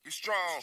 We strong.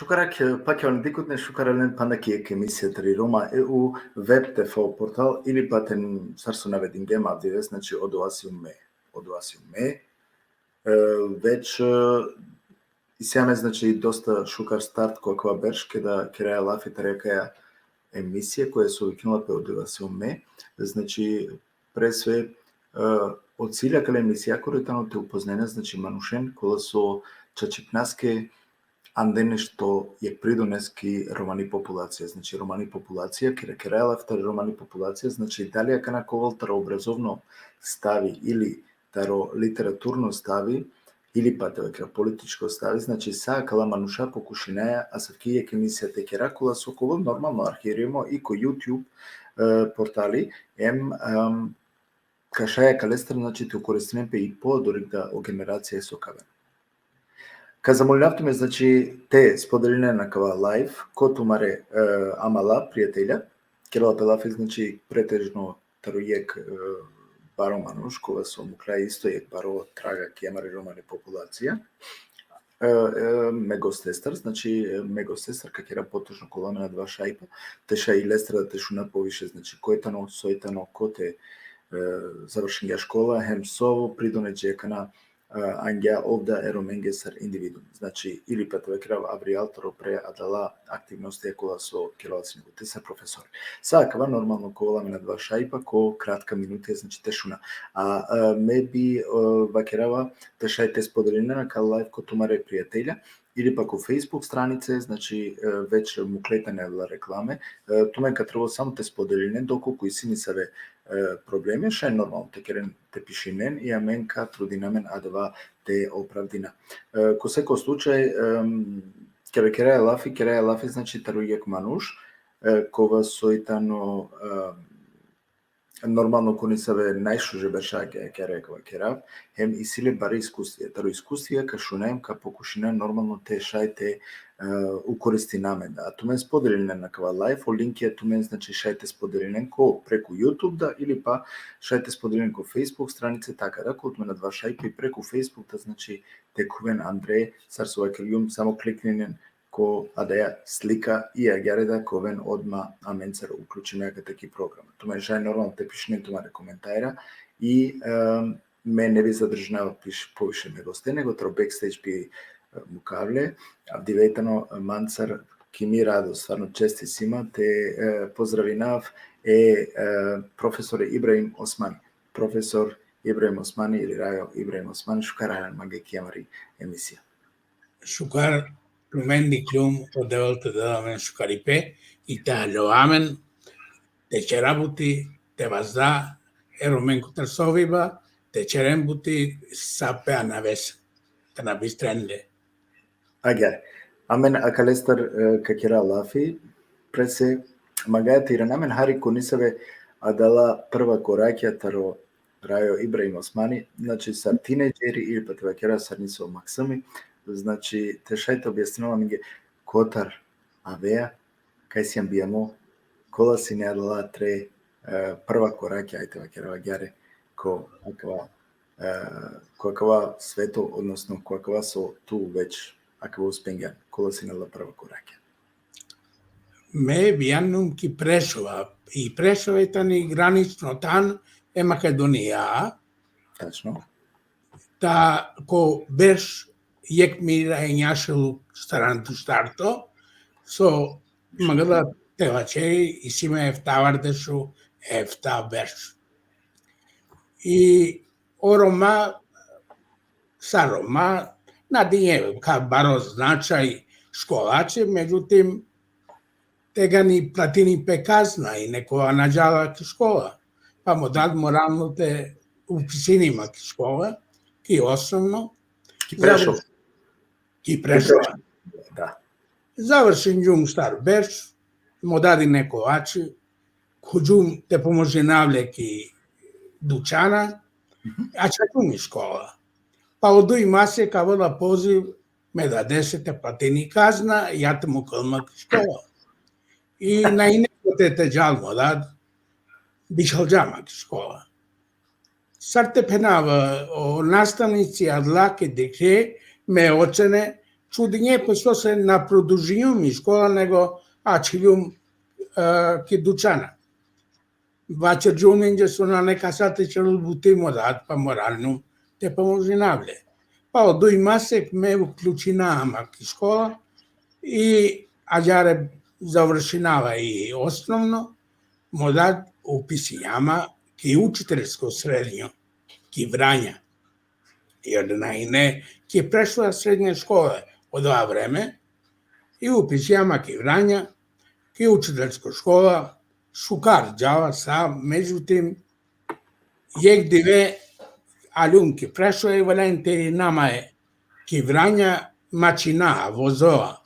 Շուկարակ Պակյոն դիկուտն շուկարալն փանդակի էմիսիատրի Roma EU web TV portal ili paten sarsunaved ingem avdires znači odovasiume već isjame znači dosta šukar start kokva berš kada kraja lafita rekaja emisije koje su ukinula pe odovasiume znači pre sve od cilja kale emisija koretano te upoznene znači manušen kola su čačipnaske ande nešto je pridoneski romani populacija. Znači romani populacija, kira romani populacija, znači Italija kana koval taro obrazovno stavi ili taro literaturno stavi или пак веќе политичко стави, значи саа кала мануша покушинаја, а савкије емисијата керакула соколо нормално архиримо и ко YouTube портали кашаја калестар, значи те користиме пе и по дори да о генерација сокавен. Ка замолјавтуме, значи, те споделине на кава лайв, ко тумаре амала, пријателја, Керала Пелафи, значи, претежно тарујек баро мануш, кога со муклај исто јек баро трага кемари романи популација. Мегостестар, значи, мегостестар, ка кера поточно коламе на два шајпа, теша и лестра да те шуна повише, значи, којтано, сојтано, коте завршен ја школа, хем сово, придоне джекана, ангеа овда ероменгесар индивидум. Значи, или петвекрав авриалторо пре адала активности екола со кераласинего. Те са професори. Сакава нормално коламе на два шајпа, ко кратка минута, значи тешуна. Ме би вакерава тешајте споделина на кал лайф ко тумаре пријателја, или пак у Facebook странице, значи веќе му клетане ла рекламе, тумен ка треба само те споделине, доколку и сини саве проблеми, ше нормално те керен те пишинен и амен ка трудинамен адава те оправдина. Ко секој случај, ке кераја лафи, значи тарујек мануш, кова сојтано нормално кони саве најшуже бешаке ке рекова керав, хем и силе баре искуствија. Таро искуствија ка шунаем, ка покушина нормално те шајте укористи намен. А тумен споделинен на кава лайф, о линкија тумен, значи шајте споделинен ко преку YouTube да, или па шајте споделинен ко Facebook странице, така да, ко тумен на два шајпа и преку Facebook да, значи текувен Андре, сарсова келјум, само кликнинен ко адеја слика и агјареда ковен одма аменцер уклучи некај таки програма. Туме жај нормално те пишне тумаре коментајра и ме не би задржнава повише ме госте, него тро бекстејдж би му кавле, авдивејтано манцар ки ми радо, стварно чести сима, те поздравинав професор Ибраим Османи. Професор Ибраим Османи или Рајо Ибраим Османи, шукарајан маге кемари емисија. Шукар Lumendi Klum odevlte da men šukaripe i ta loamen te čerabuti te vazda eromen kutarsoviba te čerembuti sape anaves kana bistrende. Agar. Amen akalestar kakira lafi prese magati ranamen hari kunisave adala prva korakja taro Рајо Ибраим Османи, значи са тинеџери или па твакера са нисо максими, значи те шајте објаснила ми ги котар авеа, кај си амбијамо, кола си не адала тре прва кораќа, ајте вакера гјаре, ко акава свето, односно ко акава со ту веќе, акава успења, кола си не адала прва кораќа. Ме бијанум ки Прешова, и Прешова е тани гранично тан е Македонија. Тачно. Та ко беш јек мира е њашелу старанту старто, со магала тевачери и симе ефтавардешу ефта беш. И орома, сарома, надије ка баро значај школаче, меѓутим, тега ни платини пе казна и некоја наđала ки школа. Па му дад морално те уписинима ки школа, ки основно. Ки Прешов. Ки Прешова. Да. Завршен ѓум стар беш, му дади некојачи, којум те поможи навле ки дучана, а чакуми школа. Па одуј масе кавала позив, ме дадеше те платини казна, ја те му кълма ки школа. И на инекоте те джал му дад, бишал джама ки школа. Сар те пенава о наставници адлаке деке ме оцене чудиње песо се на продужијум и школа него ачилјум ки дучана. Ваче джунинџе со на нека сате челу бути му дад па морално те поможи навле. Па одуј масек ме уклучи на ама ки школа и аѓаре завршинава и основно му дад уписи јама ки учителско средњо, ки Врања. И од наине ки прешла средња школа од ова време и уписи јама ки Врања, ки учителско школа, шукар џава сам, меѓутим, јек диве алум ки прешла и валентери нама е ки врања мачина, возоа.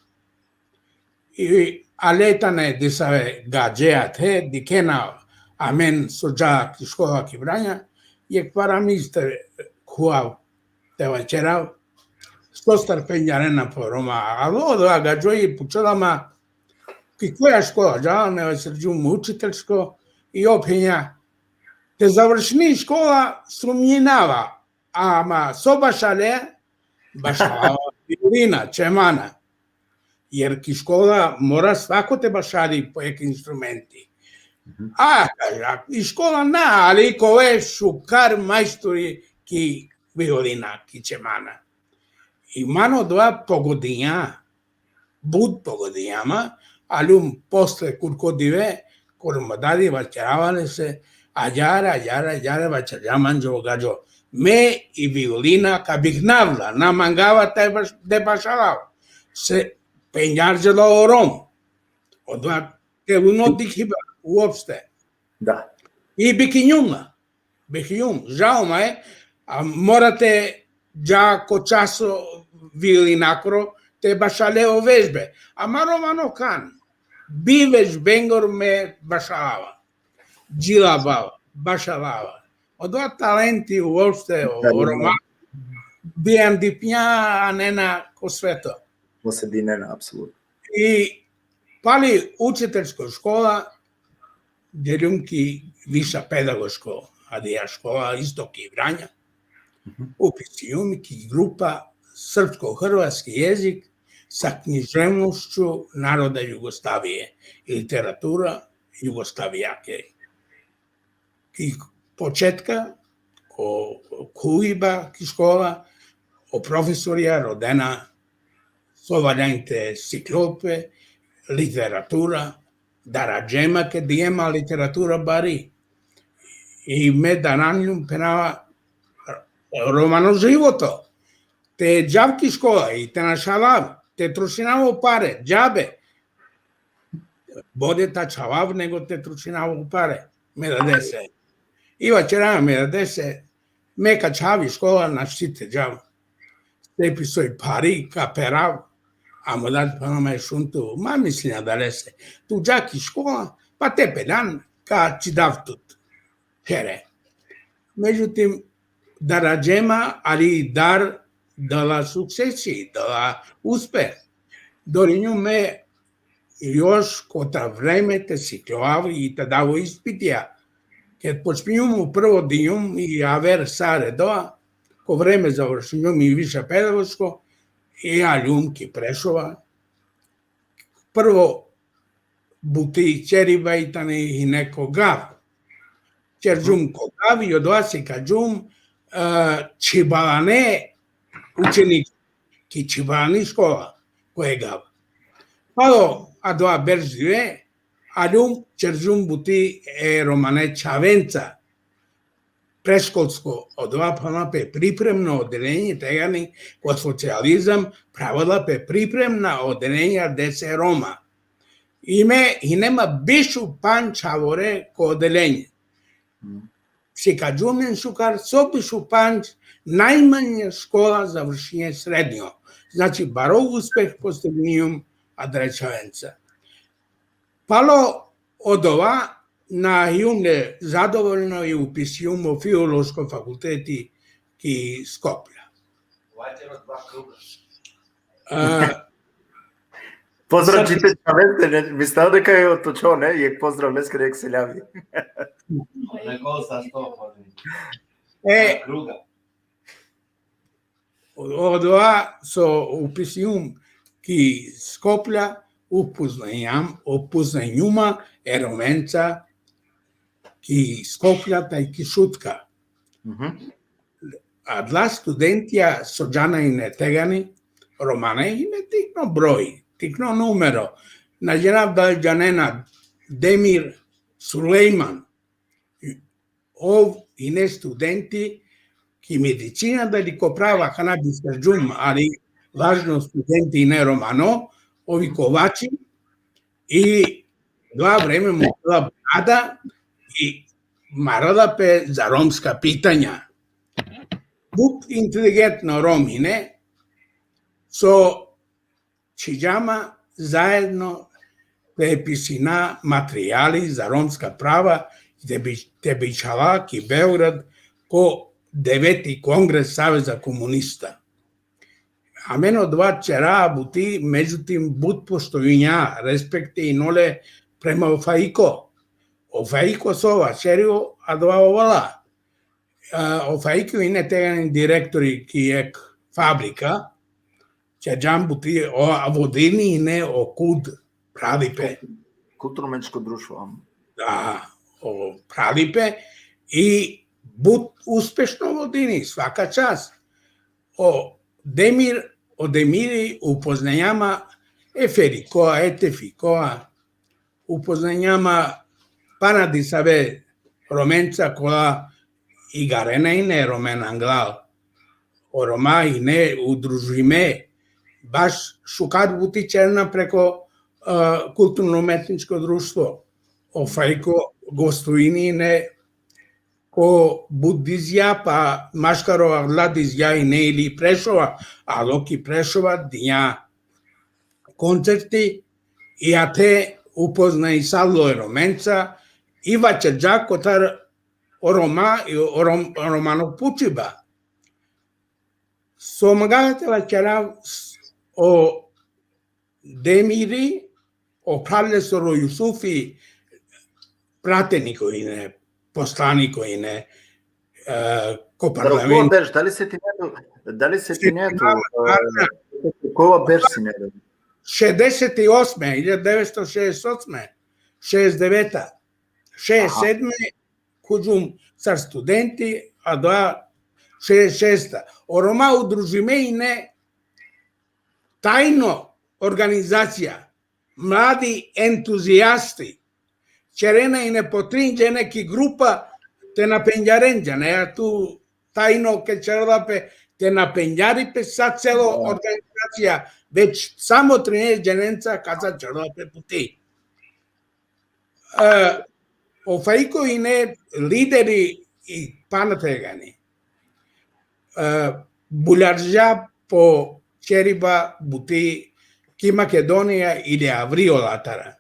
И алетане ди се гаджеат ди кена амен соджа ки школа ки врања, јек парамисте хуав те вечерав, стостар пенјарена по Рома, а лодоа гаджои пучелама ки која школа, джала не срđum учителшко и опења, те завршни школа сумњинава, ама собашале, башала виолина, чемана. Jer ki škola mora svako te bašari po eki instrumenti. A, kaža, i škola na, ali ko je šukar majstori ki violina, ki čemana. I mano dva pogodinja, bud pogodinjama, ali posle kurko dive, kormadadi vaćeravale se, ađara, vaćerjaman gađo. Me i violina, ka bih navla, namangava te bašalao. Se penjarđala o Rom. Odva te unotih hiba uopšte. Da. I Bekinjum. Žao ma je, a morate già časo vilinacro te bašaleo vežbe. A marovano kan. Biveš bengor me bašalava. Džilabava, bašalava. Odva talenti uopšte o Roma. Bijem dipnja, a nena ko sveto. Posedinena, apsolutno. I pali učiteljska škola, djelumki viša pedagoško, adija škola istoki Vranja, upisujem ki grupa srpsko-hrvatski jezik sa književnošću naroda Jugoslavije i literatura Jugoslavijake. I početka, ko kuiba ki škola, o profesorija rodena sovaljante ciklope, literatura, darađema ke dijema literatura bari. I me daranjum penava romano životo. Te džavki škola i te našalav, te trušinavo pare, džabe. Bode ta čalav nego te trušinavo pare. Me da dese. Iva čerama me da dese, me ka čavi škola našite džav. Tepi soj pari ka perav. A modat pa nama je šuntu, ma mislim da lese, tu džaki škola, pa te pedan, ka čidavtut, here. Međutim, darađema, ali dar dala sukcesi, dala uspeh. Dorinju me još kota vreme te sikloavi i te davo ispitija. Kad počinjum prvo dijum i aver sare doa, ko vreme završenjum i više pedagoško, i ja ljumki Prešova. Prvo buti čeriba i tane i neko gav. Čer džum ko gav i odvasi ka džum čibalane učenik ki čibalani škola koje gav. Palo a doa beržive, a ljum čer džum buti romane čavenca. Preškolsko odva pe pripremno odelenje tegani kod socijalizam pravila pe pripremna odelenja dece Roma. I nema bišu pančavore ko odelenje. Si kad džumen šukar, so bišu panč najmanja škola za vršenje srednjo. Znači, barov uspeh postavljujum adrečavenca. Palo odova na junge zadovoljno i upisujem u Filološkom fakulteti ki Skoplja. Pozdrav čitateljavente, vi ste ovdje kaj otočone, je pozdrav leske rek se ljavi. Nekolo sa 100 hodin. Kruga. Odva so upisujem ki Skoplja upoznanjuma eromenca ki Skoplja i ki Šutka. A dla studentija sođana i ne tegani, romane i ne tikno broj, tikno numero. Nađenav da je džanena Demir Sulejman. Ov i ne studenti ki medicina da li ko prava kanabijska džum, ali važno studenti i ne romano, ovi kovači i dva vreme mu bila brada i marala pe za romska pitanja. Buk inteligentno Romine, со Чиџама заедно преписина материјали за ромска права Тебичалак и Београд по 9. Конгрес Савеза комуниста. А мено два чера бути, меѓутим бут постојања, респекти и ноле према Офаико. Офаико сова шерио, а два овала. Офаико и не тегани директори ки ек фабрика, че джам бути о водини и не о куд правипе. Културно-менчко друштво. Да, о правипе и бут успешно водини, свака час. Демири упознањама еферикоа, етефикоа, упознањама панадисаве роменца која и гарена и не ромен англал. Орома и не удружиме, баш шукат бути черна преко културно-уметничко друштво. Офајко гостуини не ко будизја, па Машкарова владизја и не или Прешова, а локи Прешова дија концерти и а те упозна и сало роменца и вачаджа котар орома и романо пучиба. Со магавете вачара о Демири, о Правлесоро Јусуфи, пратени кои не, послани кои не, ко парламент. Дали се ти нето? Кога беш си нето? 68, 1968, 69, 67, куđum са студенти, а да 66. Орома удружиме и не тајно организација, млади ентузијасти, черена и не потринđe неки група те напенѓаренđа, не ту тајно ке чердапе те напенѓарипе са цело организација, веќе само 13 джененца каза чердапе пути. Офаико и не лидери и панатегани. Булјарджа по чериба бути ки Македонија или Авриолатара.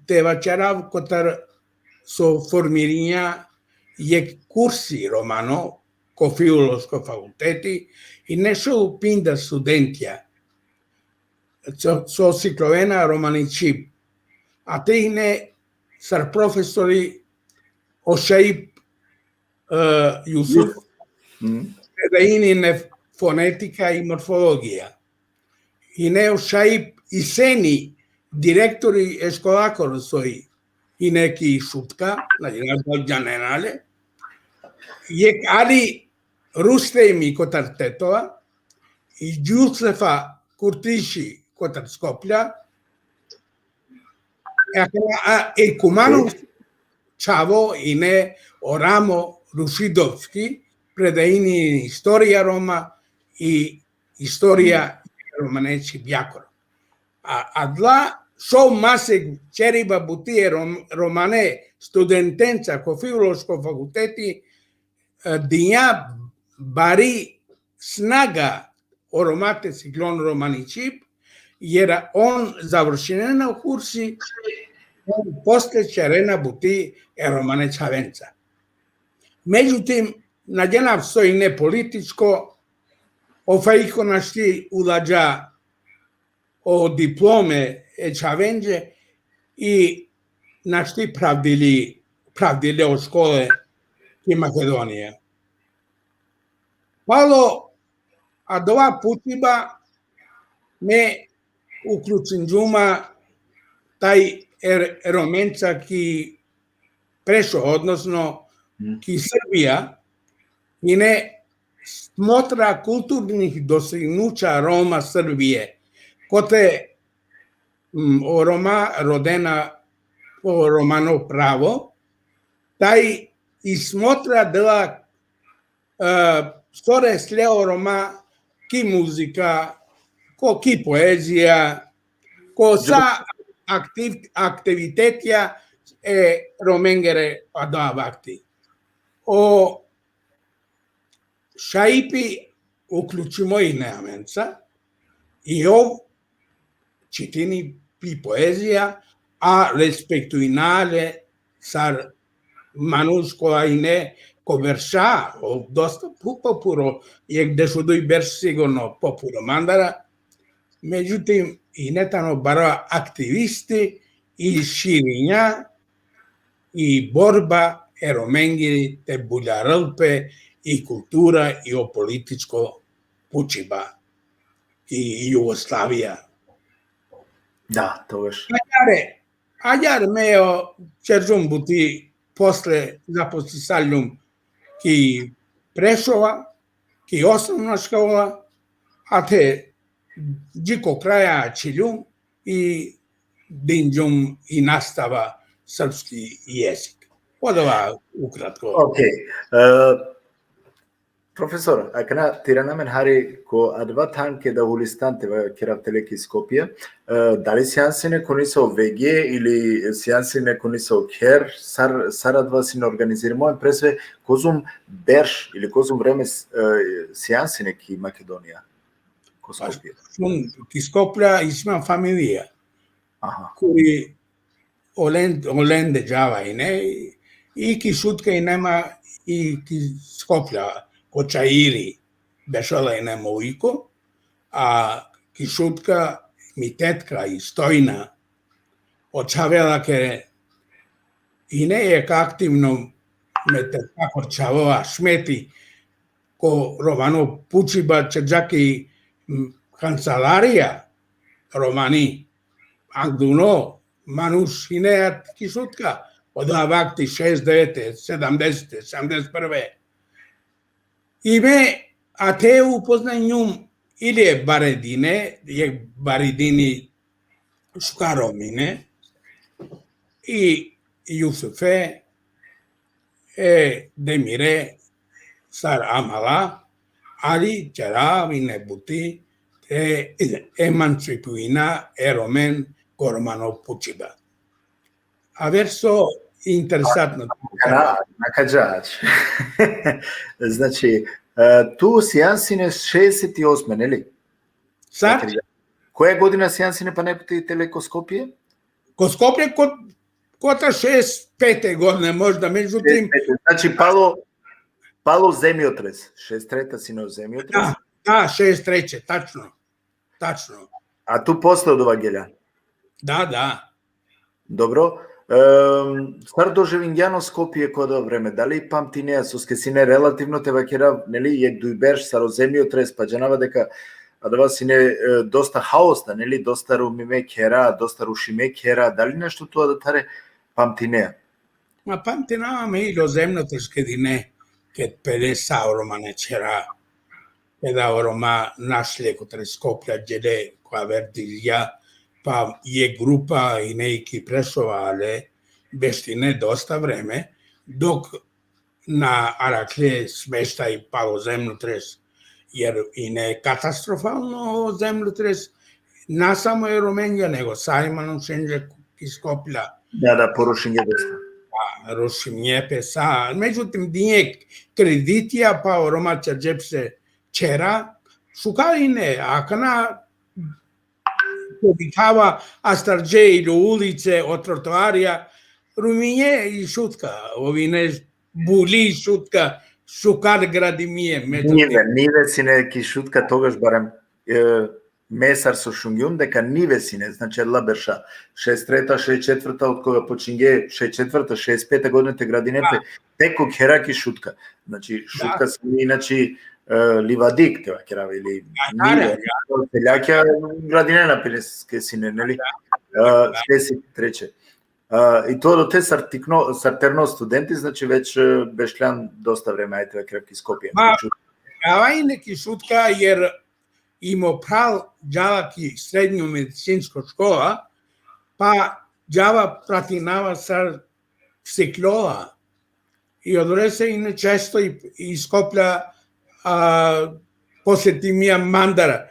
Те вачера котар со формирања је курси романо ко филолошко факултети и нешто пинда студентија со сикловена романичип. А те и не сар професори Ошаип Јусуф, предаини не фонетика и морфологија. И не Ошаип и сени директори ешколакор сои и неки шутка, джаненале, јек Али Рустеми котар Тетова и Џусефа Куртиши котар Скопља, и Куманов Чаво и не Орамо Рушидовски, предаини историја Рома и историја романечи бјакор. А дла шо масек чериба бутие романе студентенца ко филолошко факултети дија бари снага оромате сиклон романичип, јер он завршенена курси, после черена бути романе чавенца. Меѓутим, наѓенав со и не политичко, Офаико нашти уладжа о дипломе чавенџе и нашти правдили о школе ки Македонија. Пало, а два путиба ме уклучинџума тај роменца ки Прешо, односно ки Србија, и не смотра културних достигнуća Рома Србије, коте Рома родена по романо право, тај и смотра дела сторе слео Рома ки музика, ки поезија, ко са активитетја роменгере адавакти. Шаипи uključimo i Neamenca i ov citini pi poezia a respectuinale sar manuscola ine conversa o dosta popuro jek desudui bers sigurno popuro mandara. Međutim, i netano bara aktivisti i širinja i borba eromengi te buljaralpe i kultura i o političko pučiba i Jugoslavija. Da, to veš. Ajar meo čeržum buti posle zapostisaljum ki prešova, ki osnovna škola, a te džiko kraja čiljum i dinđum i nastava srpski jezik. Odova ukratko. Ok. Profesor, akana tiranamen hari ko adva tanke da hulistante keravteleki Skopje, da li seansine koniso VG ili seansine koniso Ker, saradva sin organiziramo presve kozum berš ili kozum vreme seansine ki Makedonija? Ko Skopje. Ki Skoplja ima familija. Aha. Koji olende Java i ki šutka i nema i ki Skoplja Kočairi bešala i nema ujko, a ki šutka mi tetka i stojna očavela ke i ne je aktivno me te tako čavova šmeti ko Romano Pučiba čak i kancelarija Romani Angduno Manus Hineat ki šutka od vakti 69. 70. 71. I me a te upoznaj njum ili je Baredini Šukaromine i Jusufe Demire Sar Amala ali c'era vine buti te emancipuina Romen Gormano Pučiba. A verso interesantno. Nakađač. Znači, tu seansine 68, ne li? Sad? Koja godina seansine pa nepoti teleko Skopje? Ko Skopje kota 65. godine možda, međutim... Znači, palo zemljotres. 63. sino zemljotres? Da, 63. Tačno. A tu posle od Evangelja? Da. Dobro. Стар доживињано Скопје кога време, дали памтинеа со скесине релативно те вакера, нели, јек дујберш саро земјотрес, па джанава дека адава сине доста хаоста, нели, доста румиме кера, доста рушиме кера, дали нешто тоа да таре памтинеа? Ма памтинаваме и до земјотрес кедине, кед 50 орома не чера, кеда орома нашле котре Скопја джеде која вертизија, pa je grupa i neki presovale beštine dosta vreme, dok na Arakle smeštaj palo zemljotres, jer i ne katastrofalno zemljotres, na samo je Romenja, nego Sajmanom Šenđe iz Skoplja. Da, porušenje dosta. Rušenje pesa, međutim, nije kreditija, pa Romača džepse čera, šukali ne, a kana pobitava Astarđe ili ulice od trotoarija, ruminje i šutka, ovi ne buli šutka, šukar gradimije. Ниве сине ки шутка тогаш барем месар со шунгјум дека ниве сине, значи лаберша 63-та, 64-та од кога починге 64-та, 65-та годините градинепе, теко хера ки шутка. Значи шутка се иначи ливадик те вакера или ниве. Селјаќа градине на пилеске сине, нели? 63-че. И тоа до те сартерно студенти, значи веќе бешљан доста време, ајте вакера ки Скопје. Ава и неки шутка, јер има прал ѓава ки средњу медицинска школа, па ѓава пратинава сар психолога. И одреσε и нечесто и Скопја посети мија мандара.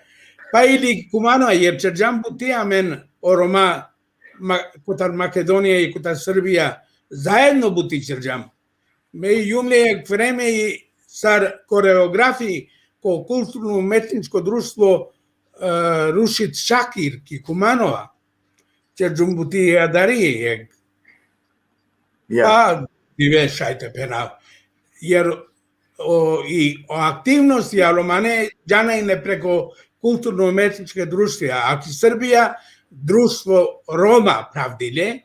Па или кумано, јер чарджам бутија мен орома кота Македонија и кота Србија заедно бути чарджам. Ме јумле време и sar koreografiji ko kulturno-umetničko društvo Rušit Šakir ki Kumanova, će džumbuti adarije, pa divešajte penav. Jer o aktivnosti Romane džanajne preko kulturno-umetničke društva, a Srbija društvo Roma pravdilje,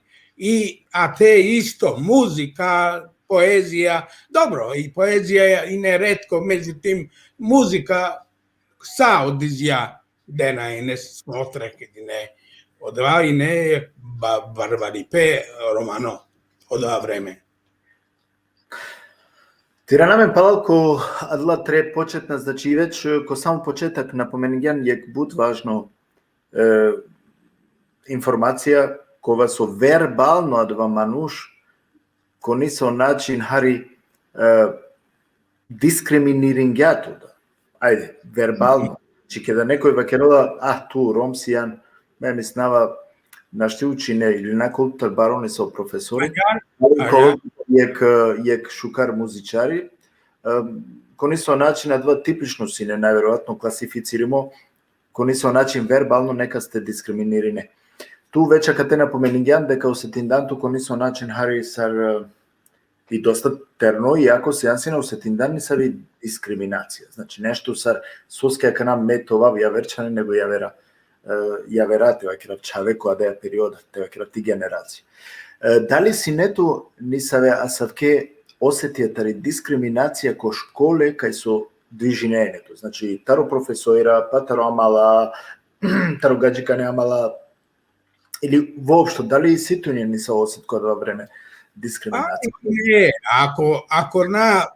a te isto muzika, poezija, dobro, i poezija je i neretko, međutim, muzika sa odizja dena i ne smotrek, ne odva i ne barvaripe romano odva vreme. Тира наме палалко адла тре почетна, значи веќе ко само почетак напоменген јек бут важно информација кога со вербално адва мануш ко не со начин хари дискриминирингјатуда. Ајде, вербално. Чи кеда некој вакерола, ту ромсијан, ме миснава нашти учине или на култур барони со професори, јек шукар музичари, кони со начин на два типично сине, најверојатно класифициримо, кони со начин вербално нека сте дискриминирине. Ту веќе кате напоменигјан дека усетинданту кони со начин хари сар и доста терно, иако се јансина усетиндан не сари дискриминација. Значи нешто сар соскеја кана метова ја верчане него ја вера тева кера чавеко адеја период, тева кера ти генерација. Дали си нету нисаве асавке осетијатари дискриминација ко школе кај со движинењето. Значи таро професоира, па таро амала, таро гаджика не амала, или воопшто, дали ситуње не се осет кога во време дискриминација? Не, ако на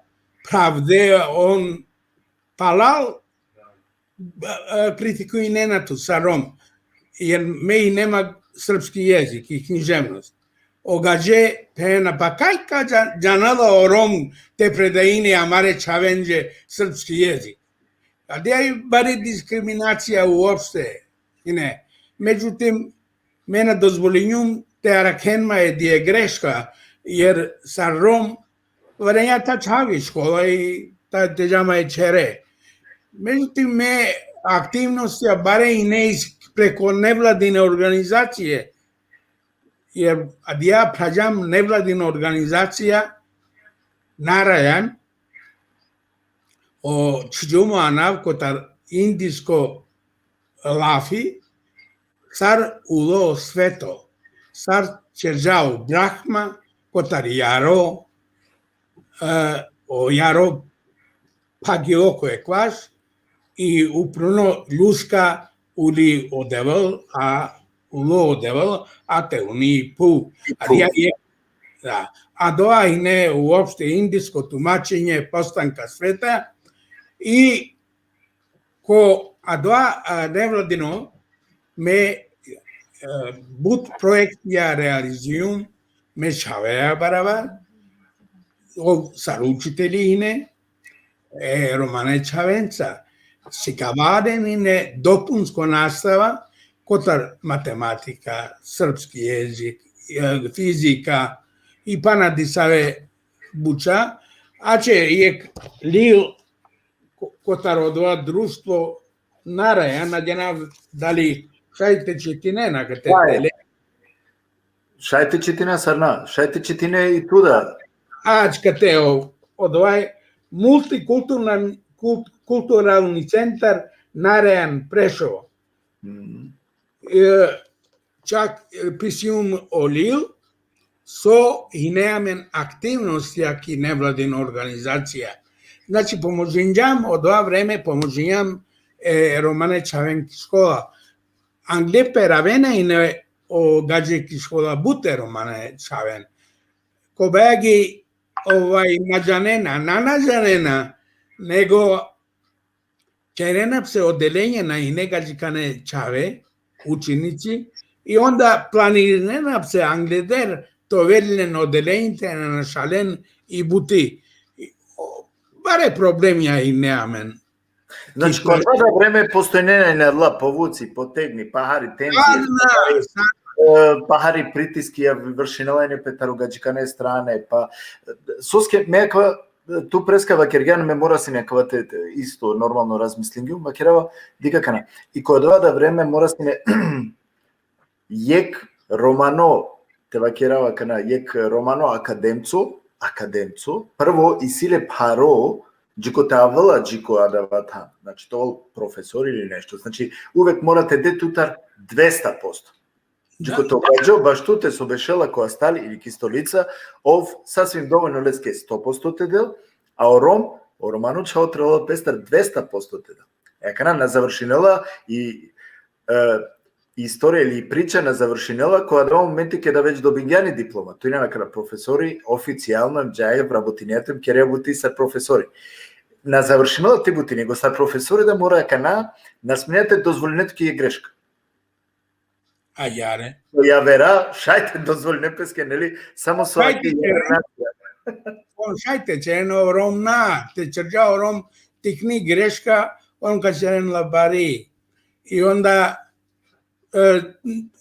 правде он палал, критикуј ненату са ром, jer меј нема српски језик и книжевност. Огаđe пена, па кај кажа джанала о ром те предаине амаре чавенđe српски језик. А де бари дискриминација уопште. Не. Меđutim, мена дозволињум те аракенма е ди грешка, jer sa ром варењата чави школа и та теđама е чере. Меđutim, ме активностија баре и не преко невладине организације, jer ја праđам невладина организација Нарајан о чуѓумо анав котар индиско лафи сар уло свето сар чержао брахма котар јаро о јаро пагиоко е кваш и упруно љуска ули одевал уло одевал те уни пу. А доа и не уопште индиско тумачење постанка света и ко доа невладино ме бут проект ја реализиум ме чавеа барава сар учители ине Романе Чавенца сикаваден ине допунско настава котар математика, српски језик, физика и панади саве буча, че јек лил котар одва друштво Нараја, надјена дали шајте четине на кате теле. Шајте четине сарна, шајте четине и туда. Кате одвај мултикултурални центар Нарајан Прешово. Чак писиум олил со и неамен активност јаки невладина организација. Значи, поможинјам од ова време, поможинјам Романе Чавенки школа. Англе перавена и не о гаджеки школа буте Романе Чавен. Кобеги наджанена, нанаджанена, него черена се оделење на и негаджикане Чаве, ученици, и онда планирана се англедер, то велен оделењите на нашален и бути. Баре проблемја и неамен. Значи, кога тоа време постојнење на дла, повуци, потегни, пахари, тензија, пахари притиски, ја вршиналање петаругаджикане стране, па соске меква ту прескава кергјан ме мора си некава исто нормално размислингју, ма керава дека кана. И кога доаѓа време мора си не јек романо тева керава кана јек романо академцу, прво и силе паро джико тавала джико адавата, значи тоа професор или нешто, значи увек морате детутар 200%. Джико тоа баш туте со бешела која стали или кистолица, ов сасвим доволно леске 100% дел, а о роману чао требало пестар 200% дел. Екана на завршинела и историја или прича на завршинела која до моменти ќе да веќе добиѓани диплома. Тој на кара професори официјално им џаје работињето им ќе работи са професори. На завршинела ти бути него са професори да мора кана насменете дозволенето ќе е грешка. А јаре. Ја вера, шајте дозволне песке, нели, само со Шајте, че едно ромна, те чрđao ром, тикни грешка, он качерен лабари. И онда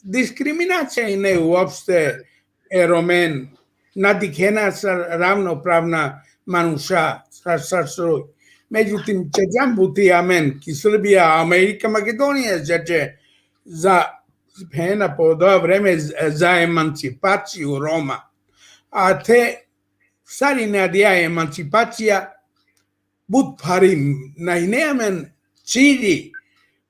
дискриминација и не уопште е ромен, надикена са равноправна мануша, сарсруј. Меѓутим, чрđам бути амен, ки Србија, Америка, Македонија, заче за пена по тоа време за еманципацију Рома. А те сари надија еманципација буд пари најнеамен цили,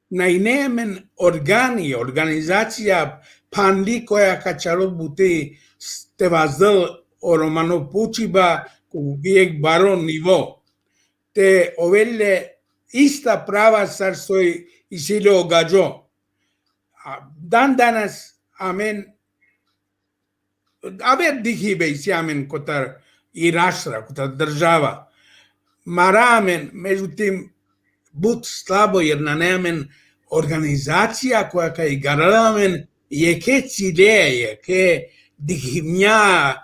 најнеамен органи, организација панди која качаро бути те ваздел о Романо Пучиба ку виек барон ниво. Те овеле иста права сарстој и силе огаđо. Dan danas amen абе дихибе и сјамен котар и рашра, котар држава. Марамен, меѓутим, буд слабо јер на неамен организација која кај гарамен јеке циле, јеке дихимња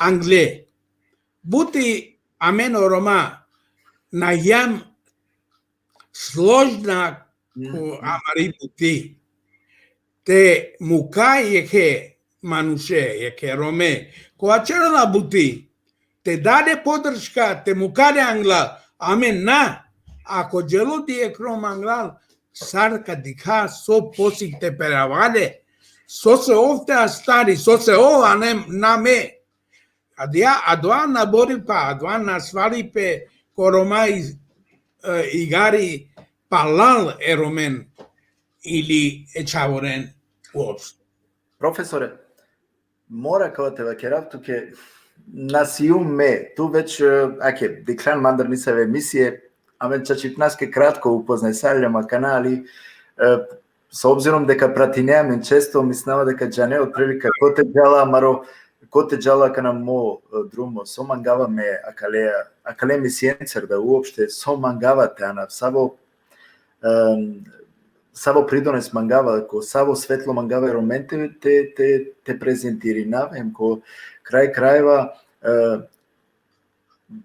англе. Бути амен Рома на јам сложна амари бути. Те мукај јеке мануше, јеке роме, која черна бути, те даде подршка, те мукаде англа, амен на, ако джелоди е кром англал, сарка диха со посик те пераваде, со се овте стари, со се ова не на ме. Адоа на борипа, адоа на свалипе, корома и гари палал е ромен, или е чаворен уопшто. Професоре, мора кога те вакерав, туке насиуме, ту веќе, деклан мандар нисаве емисије, аме чачипнаске кратко упознај салјама канали, со обзиром дека пратинеаме често, мислама дека џане отприлика коте џала, маро коте џала кана мо друмо, со мангава ме акале мисиенцер да уопште со мангава те ана, саво придонес мангава, ко саво светло мангава и роменте те презентиринавем, ко крај крајва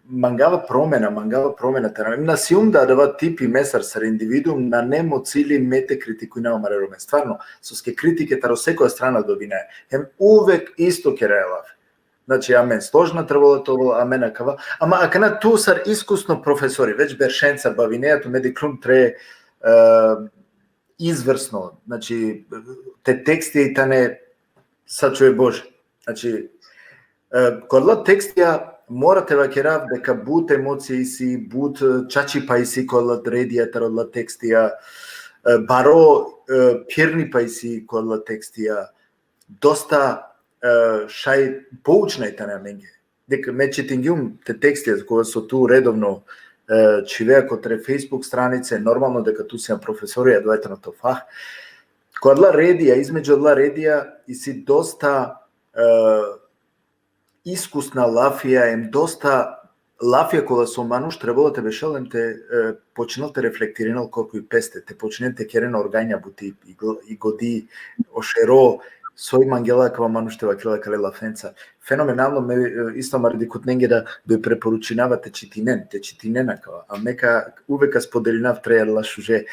мангава промена тера. На сиум да дава типи месар сар индивидуум на немо цили мете критикујнава маре ромен. Стварно, со ске критике таро секоја страна добине. Увек исто ке релав. Значи, амен сложна требало тоа, амен акава. Ама акана ту сар искусно професори, веќе бершенца бавинејато медиклум тре изврсно, значи те тексти и тане сачуе Боже. Значи кога текстија морате вакерав дека буд емоции си, буд чачи па и си кога редија тародла текстија, баро пирни па и си кога текстија, доста шај поучна и тане менге. Дека ме читингјум те текстија кога со ту редовно чивеа котре Facebook странице, нормално дека ту си на професорија доајте на тој фах. Кога редија, измеѓу редија и си доста искусна лафија, доста лафија кога со мануш требало те бешелем те починал те рефлектиринал колку и песте, те починал те керена органја бути и годи ошеро, сој мангела кава мануш те вакила кале лафенца. Феноменално ме исто маради кот негде да би препоручинава те читинена кава, а мека увека споделинав трејер лашуже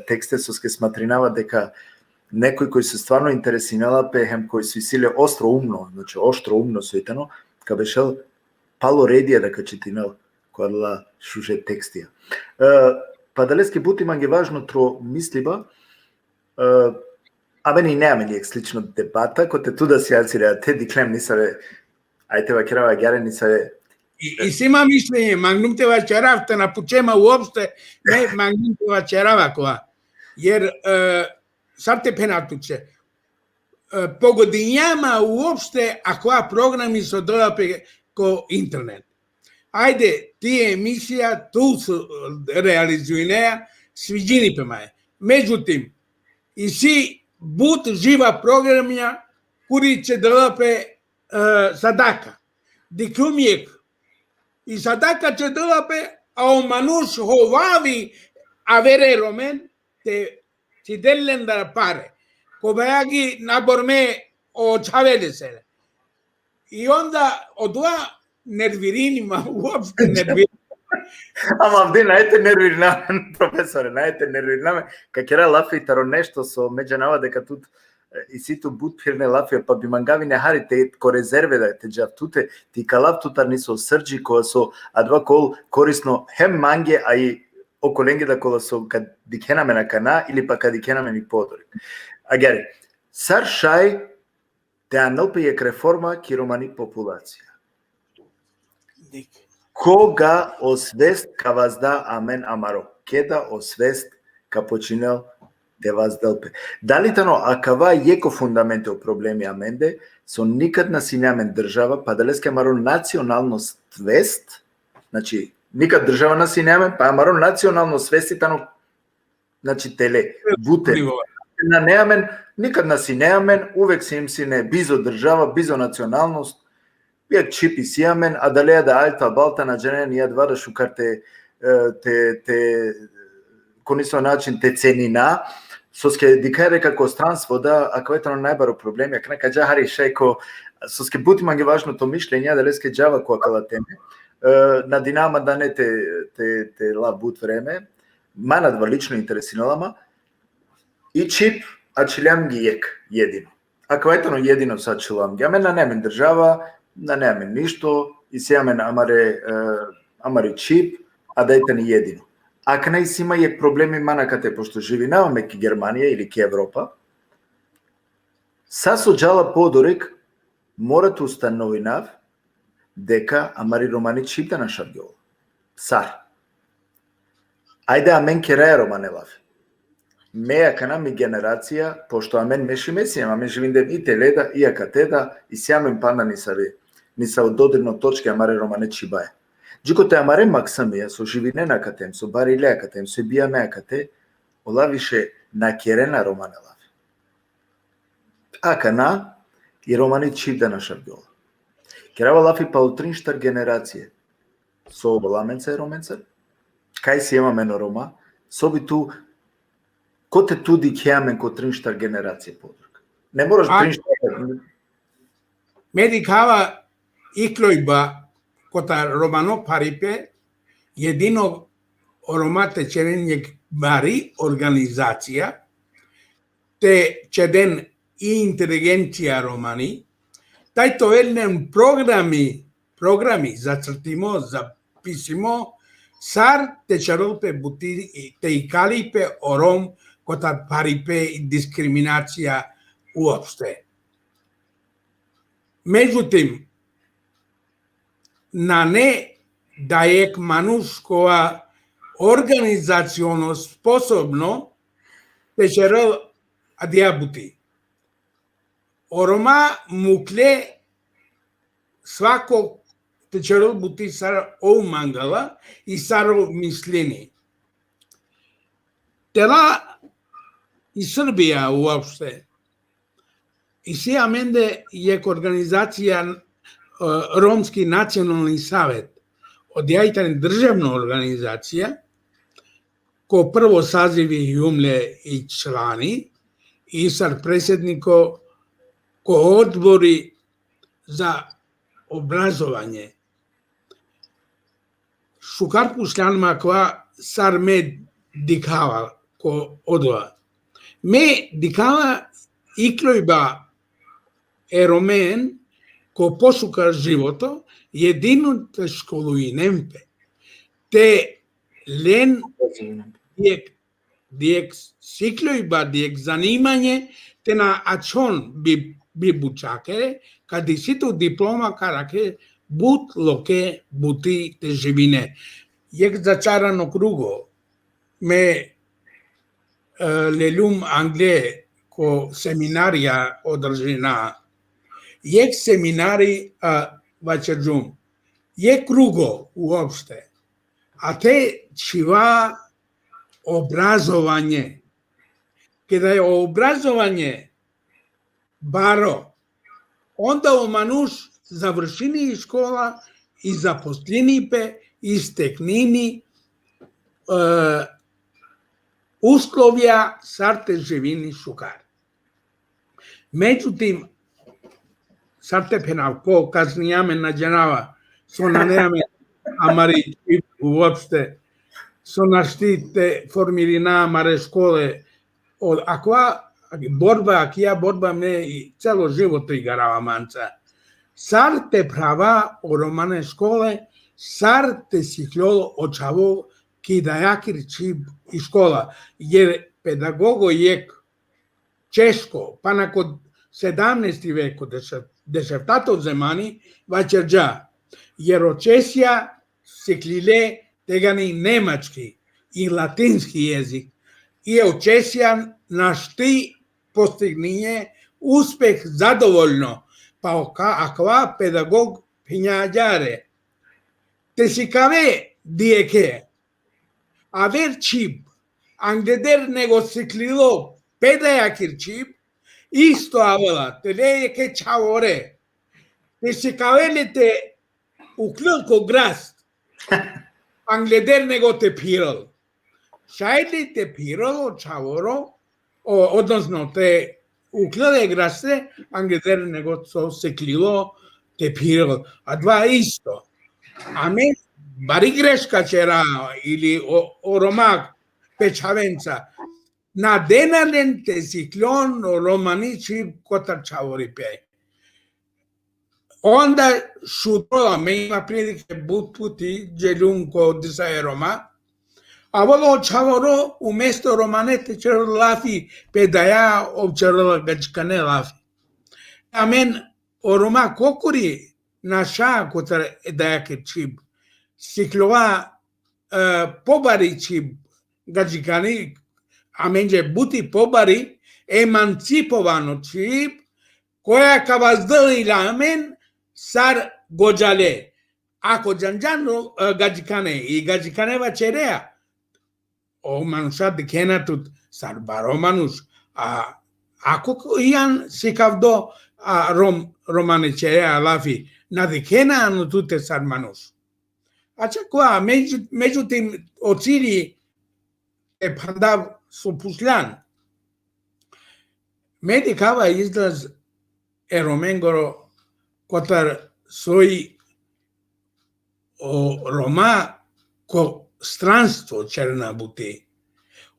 тексте со ске сматринава дека некој кој се стварно интересинала пехем, кој се силе оштро умно соитано, ка бешел пало редија дека читинал. која шуже текстија. Падалески бути манги важно тро мислиба, а мене нема ли слично дебата, кој туда се јацира, те диклем нисаве, ајтева керава гјаре нисаве. И си има мислење, магнумтева черавте на почема уопште, не магнумтева черава која. Јер сар те пенатуче, погодињама уопште ако програми со долапе ко интернет. Ајде, тие емисија ту се реализуинеа, свиđини пемаје. Меđутим, и си бут жива програмија, кури ќе долапе садака. Дикумиек, и садака ќе долапе, а о мануш ховави авере ромен, те си делен да паре. Кобајаги наборме о чавеле се. И онда одуа нервирини, ма уопште нервирини. Ама вди, најте нервиринаме, професоре, најте нервиринаме, ка кера лафи таро нешто со меѓанава дека тут и ситу бутпирне лафи, па би мангави не харите ко резерве да те джав туте, ти калав тутар ни со срджи, која со адва кол корисно хем манге, а и околенге да кола со кад дикенаме на кана или па кад дикенаме ни подори. Агери, сар шај те анелпе ек реформа ки романи популација. Кога освест ка вазда амен амаро, кеда освест ка починел те вазделпе. Дали тано акава јеко фундаменте о проблеми аменде, со никад на синјамен држава, па далеске амаро национално свест, значи никад држава на синјамен, па амаро национално свести тано, значи теле, буте. На неамен, никад на синјамен, увек си им сине бизо држава, бизо националност, Јак чипи сијамен, а далеја да алта балта на дженен ја два да шукарте те конисо начин те ценина, соске дикајре како странство да, ако ето на најбаро проблеми, ако нека джахари шејко, соске бути манги важното мишлење, да леске джава која кала теме, на динама да не те ла бут време, манат лично интересиналама, и чип, а чилјам ги јек, једино. Ако ето једино са чилам ги, а мен на немен држава, на неамен ништо, и сеамен амари чип, а дајте ни једино. Ако не си има јек проблеми манакате, пошто живинаваме ки Германија или ки Европа, са со джала подорек морат установинав дека амари романи чип да нашаргјол. Сар. Ајде амен кераја романелав. Меја кана ми генерација, пошто амен меши месија, амен живиндем и теледа, и акатеда, и сјамен панда ни са од додирно точке амаре романе чибаја. Джико те амаре максамија, со живинен акатем, со бариле акатем, со бијаме акате, олавише на керена романелав. Акана и романи чиб да нашаргјола. Керава лафи па утринштар генерација. Со оболаменца и роменца, кај си имаме на рома, соби ту коте туди кеамен ко тринштар генерација подрак. Не мораш тринштар. Медикава иклојба кота романо парипе, једино ромате черенјек бари организација, те чеден и интелигенција романи, тај то елнен програми за цртимо, за писимо, сар те чаролпе бути, те и калипе ором, кота парипе дискриминација уопште. Меđутим, на не да ек мануш која организационо способно те черел адиабути. Орома мукле свако те черел бути сар оу мангала и саро мислени. Тела и Србија уопште. И си аменде јек организација Ромски национални савет, од јајтен државна организација, ко прво сазиви јумле и члани, и сар преседнико ко одбори за образовање. Шукар пушлянма која сар ме дикава ко одоа. Ме дикава иклојба еромен ко пошука живото, јединото школуинемпе. те лен диек сиклојба, диек занимање, те на ачон би бучаке, кади сито диплома караке, бут локе бути те живине. Јек зачарано круго, ме лелум Англе ко семинарија одржина. Јек семинари вачерджум. Јек круго уопште. А те чива образовање. Када е образовање баро, онда о мануш завршини школа и запослени пе и стекнини условија сарте живини шукар. Меđутим, сарте пенавко казнијаме на дженава, со нанеаме амари уопште, со наштите формирина амаре школе, аква борба, акија борба ме и цело живото игарава манца. Сарте права о романе школе, сарте сиклол очаво ки дајакир чиб и школа, jer педагого јек чешко, па нако 17 веко, десетато земани, вачерджа, jer очесија сиклиле тегани немачки и латински језик, и очесија нашти постигниње успех задоволно, па аква педагог пињаѓаре. Те си каве диеке, авер чип, ангедер него сиклило педајакир чип, исто авела, те лејеке чаворе, те си кавеле те уклилко граст, англедер него те пирал. Шајли те пирало чаворо, односно те уклиле грасте, англедер него со сиклило те пирал. А два исто. Аме бари грешка чера или оромак печавенца. На денален те сиклон романичи котар чавори пе. Онда шутрола ме има прилике бут пути джелунко дизај рома, а воло чаворо уместо романете черо лафи педаја обчерла гачкане лафи. Амен орома кокури наша котар едајаке чиб. Сиклова побари чиб гаджикани, аменџе бути побари еманциповано чиб, која каваздали рамен сар годжале. Ако джанджано гаджикане и гаджиканева череа, о мануша дикенатут сар баро мануш, ако ијан сикавдо романе череа лафи, на дикена анутуте сар мануш. Ачаква, меđutim, оцири е пандав со пусљан. Медикава излаз е роменгоро котар сој рома ко странство черна бути.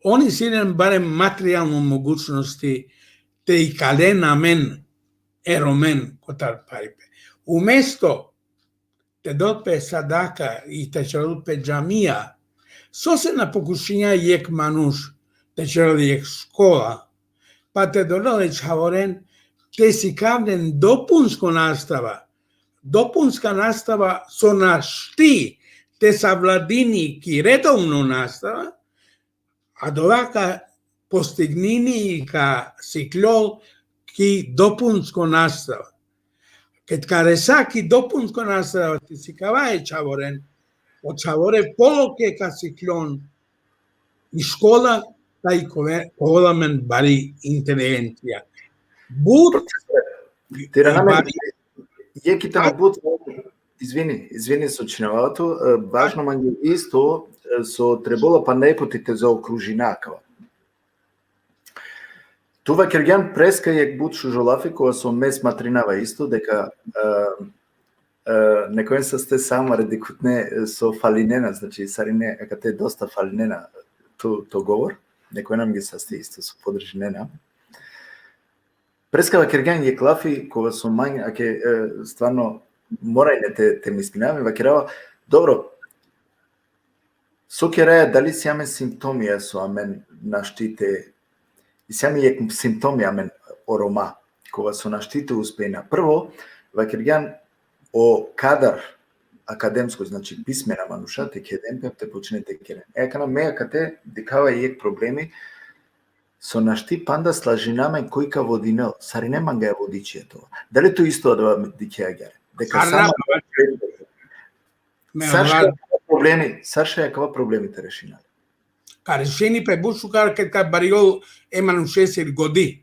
Они сиден барем материјално могуćности те и каде на мен е ромен котар парипе. Уместо те допе садака и те черупе джамија, со се на покушиња јек мануш, те черли јек школа, па те додале чаворен, те си кавнен допунско настава. Допунска настава со нашти те савладини ки редовно настава, а довака постигнини ка сиклол ки допунско настава. Кет кареса ки допунско настава ти си кавај чаворен, од чаворе полоке ка сиклон и школа, тај ковамен бари интелигенција. Бут Јеките на бут, извини со чинавато, важно мање исто со требало па непотите за окружинакава. Това кирѓан преска јек бут шужолафи кога со мес матринава исто, дека некојен са сте сама редикутне со фалинена, значи сарине, ака те доста фалинена то говор, некој нам ги састи исто со подржинена. Прескава кирѓан јек лафи кога со мање, аке стварно морај не те ми спинаваме, вакирава, добро, Сокера дали си амен симптоми со амен наштите и сами ек симптоми амен орома кога со наштите успејна. Прво, вакирган о кадар академско, значи писмена мануша, те кеден те почнете керен. Екана меја кате дикава и ек проблеми со нашти панда слажинаме којка водинел, сари не манга е водичието. Дали тоа исто да дикеа гере? Дека само Сарша каква проблемите решина? Ка решени пребушу ка бариол еману 60 годи.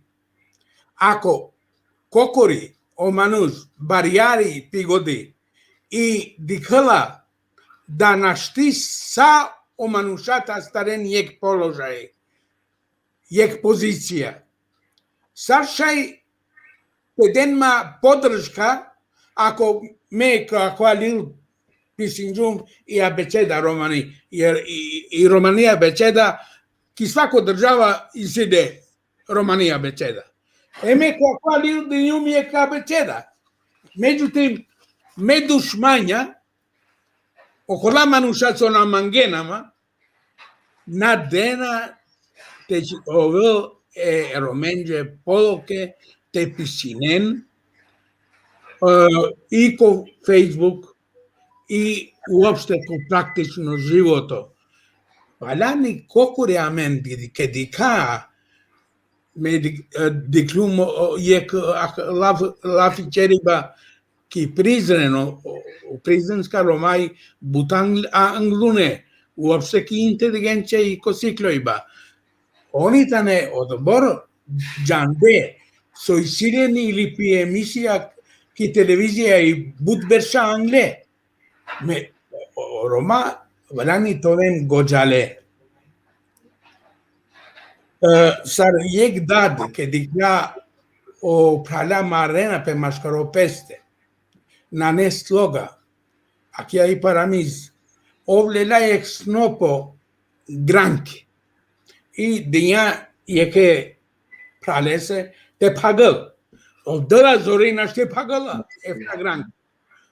Ако кокори о мануш бариари пи годи и дикала да нашти са о манушата старен ек положај, ек позиција. Саршај теденма поддршка ако ме квалил писинџум и абецеда романи и романија абецеда ки свако држава изиде романија абецеда. Еме квалил да јуми е абецеда. Меѓутим ме душмања окола манушацо на мангенама на дена те овел е роменџе полоке те писинен и ко Фейсбук и уопште ко практично живото. Валяни кокуре амен ке дика ме диклум ек лафи чериба ки призрено призренска ромај бутан англуне уопште ки интелигенција и ко сиклојба. Онитане одбор џанде со исилени или пи емисија ки телевизија и будберша англе. Ме рома валани товен годжале. Сар ек дад ке дикја о праля марена пе машкаропесте на не слога, акија и парамиз, овлела ек снопо гранки и дења еке пралесе те пагал. Дела зорина ще пагала ефта гранки.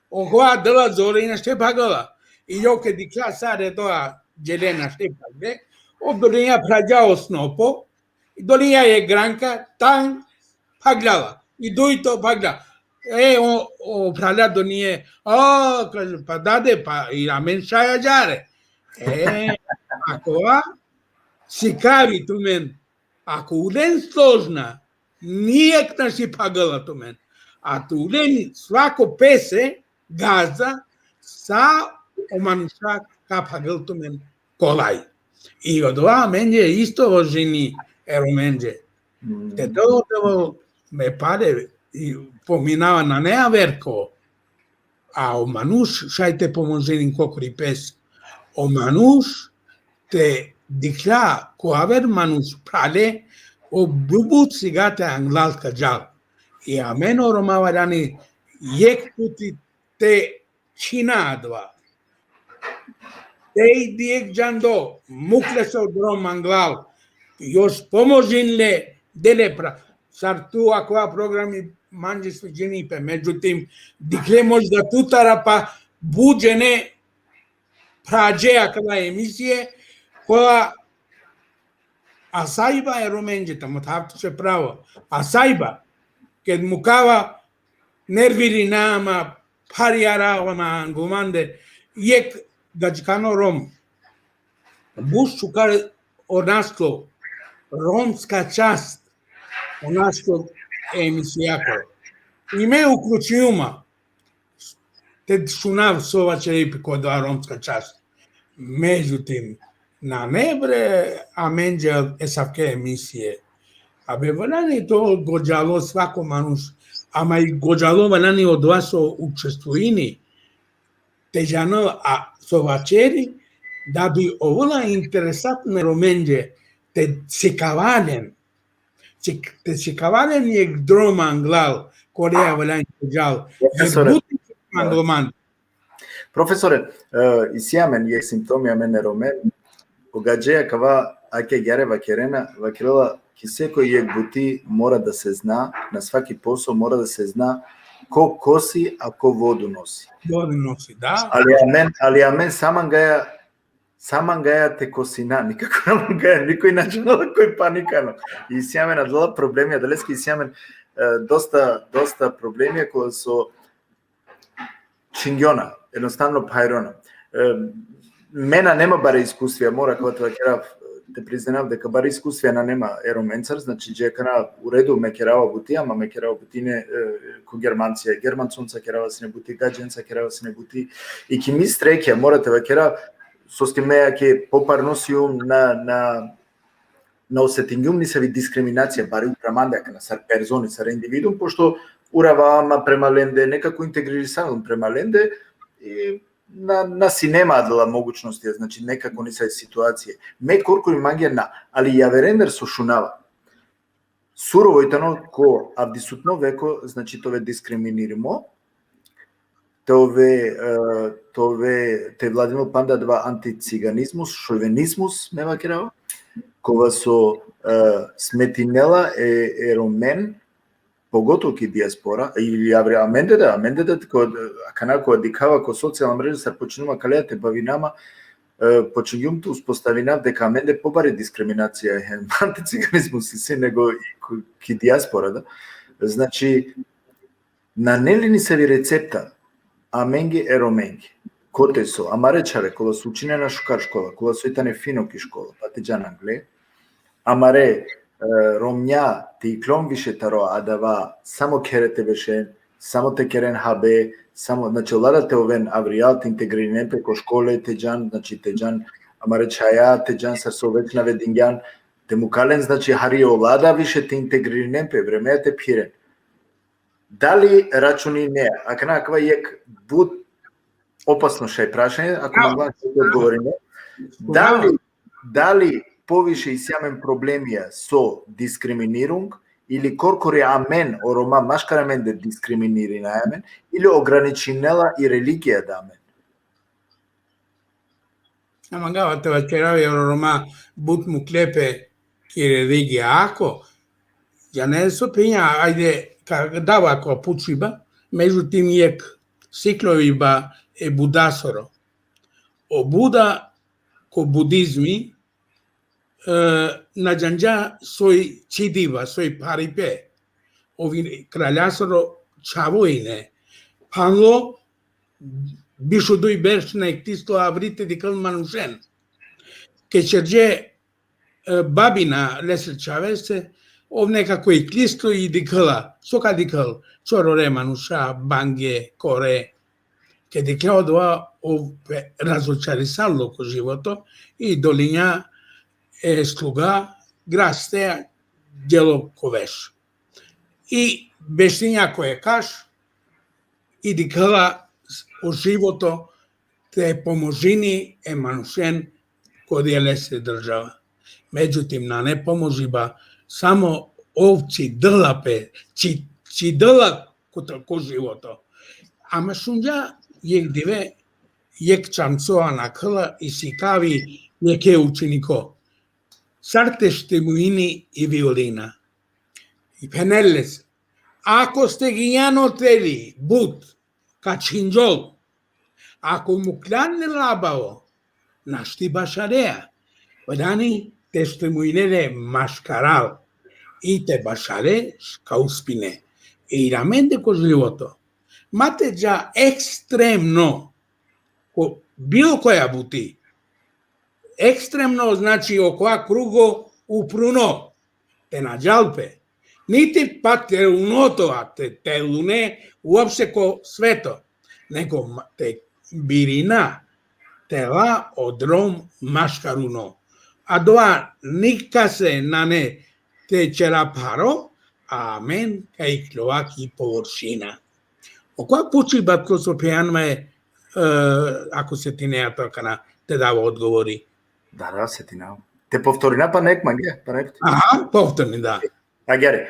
Охоа дела зорина ще пагала. И јо ке дикја саре тоа джелена ще пагале, обдолија праѓао снопо, и долија е гранка, тан паглала. И дојто пагла. О праля до ние, каже, па даде, па и рамен шаја джаре. Акова, си кави ту мен, ако улен сложна, нијек на си пагала ту мен, а ту улен свако песе, газа, са омануша ка пагал ту мен колај. И од ова менџе исто во жени ероменџе. Те тоа ме паде и поминава на неа верко, а о мануш шај те поможени кокори пес. О мануш те дикла коавер мануш прале о бубут сигате англалка джал. И амено ромаварани ек пути те чинадва. Те диек джандо мукле со дром англал. Још поможинле деле пра. Сар ту аква програми манџи свиđени пе, меđutim, дикле може да тутара па буđene праđеа када емисије, која асајба е роменџе, тамо тавто се право, асајба, кед мукава нервири нама, париара она ангуманде, јек гаđкано ром, буш чукар онаско, ромска част, онаско емисијако. И ме уклучиума, те шунав сова черепи кој доа ромска част. Меđutim, на небре аменџа есавке емисије. А бе валани то гоđало свако мануш, ама и гоđало валани од вас со учествуини, тејано, а со вачери, да би овола интересатне роменџе, те секавален, те секавален е дром англал, Кореја валани гоđал, Професоре, исјамен е симптоми амене ромен, огаđеја кава аке гјаре вакерена, вакерела ки секој ек бути мора да се зна, на сваки посол мора да се зна ко коси, а ко воду носи. Воду носи, да. Али амен саман гаја Саман гаја те косина, никако не гаја никој начин на кој паникано. И сјаме на дела проблеми, далески сјаме доста проблеми кои со Чингјона, едноставно Пајрона. Мена нема баре искуствија, мора кога тоа керав те признав дека баре искуствија нема ероменцар, значи джекана уреду ме керава бути, ама ме керава бутине ко германција, германцунца керава се не бути, гадженца керава се не бути. И ки ми стрекја морате ве керава соске меја ке попарносиум на осетингјум ни се ви дискриминација, бари упрамандека на сар перзони, сар индивидум, пошто уравама према ленде, некако интегририсанум према ленде, и на си нема дела могучности, значи некако ни се ситуација. Ме коркори магија на, али ја верендер со шунава. Сурово итано ко абдисутно веко, значи тове дискриминиримо, те владимо панда два антициганизмус, шовенизмус, нема керава, кога со сметинела е ромен, поготово ки диаспора, или амендеда, канако дикава ко социјална мрежа се почнува калеате бавинама, почнувам ту успоставинав дека аменде побари дискриминација, антициганизмус и се него ки диаспора, да? Значи, на нели ни се ви рецепта, аменги е роменги. Коте со, амаречаре, кола со учинена шукар школа, кола со итане финоки школа, патиджан англе, амаре, ромња, те и клон више таро, адава, само керете веше, само те керен хабе, само, значи, ладате овен авриал, те интегриринен преко школе, теджан, значи, теджан, амаречаја, теджан са со вечна ведингјан, те му кален, значи, хари олада више те интегриринен пе, времеја те пирен. Дали рачуни не, ако наква ек буд опасно шај прашање, ако могла да одговори не, дали повише и сјамен проблемија со дискриминирунг, или коркори амен, орома машкарамен да дискриминири на амен, или ограничинела и религија да амен. Ама гава те вачерави орома бут му клепе ки религија ако, ја не со пења, ајде, дава ако пучиба, меѓу тим ек сикловиба е будасоро. О Буда ко будизми на џанџа сој чидива, сој парипе, ови краљасоро чавоине, панло бишо дој берш на ектисто аврите дикал манушен. Ке черџе бабина лесе чавесе, ов некако и клисто и дикала, сока дикал, чороре мануша, банге, коре, ке дикала доа ов разочарисало ко живото и долиња е слуга, грасте, дело ковеш. И бештиња кој каш, и дикала о живото те поможини е манушен кој ја лесе држава. Меѓутим, на не поможиба само овци длапе, чи дла ко живото. Ама шунџа јек диве, јек чамцоа на кла и сикави јеке ученико. Сарте штемуини и виолина. И пенелес. Ако сте ги јанотели бут, качинџол, ако му кланне лабаво, нашти башареа, одани те штемуинеле машкарал, и те башаре шкауспине. И раменде ко живото. Мате джа екстремно, било која бути, екстремно значи окоа круго упруно, те наџалпе, нити пак те уното, а те луне уопште ко свето, него те бирина, тела одром машкаруно. А доа никасе на не те черапаро, а мен кај клоаки површина. Окоја пучи батко со пејанме, ако се ти неја токана, те дава одговори. Да, се ти нау. Те повторина па нек маге, па нек. Аха, повторни, да. Агере,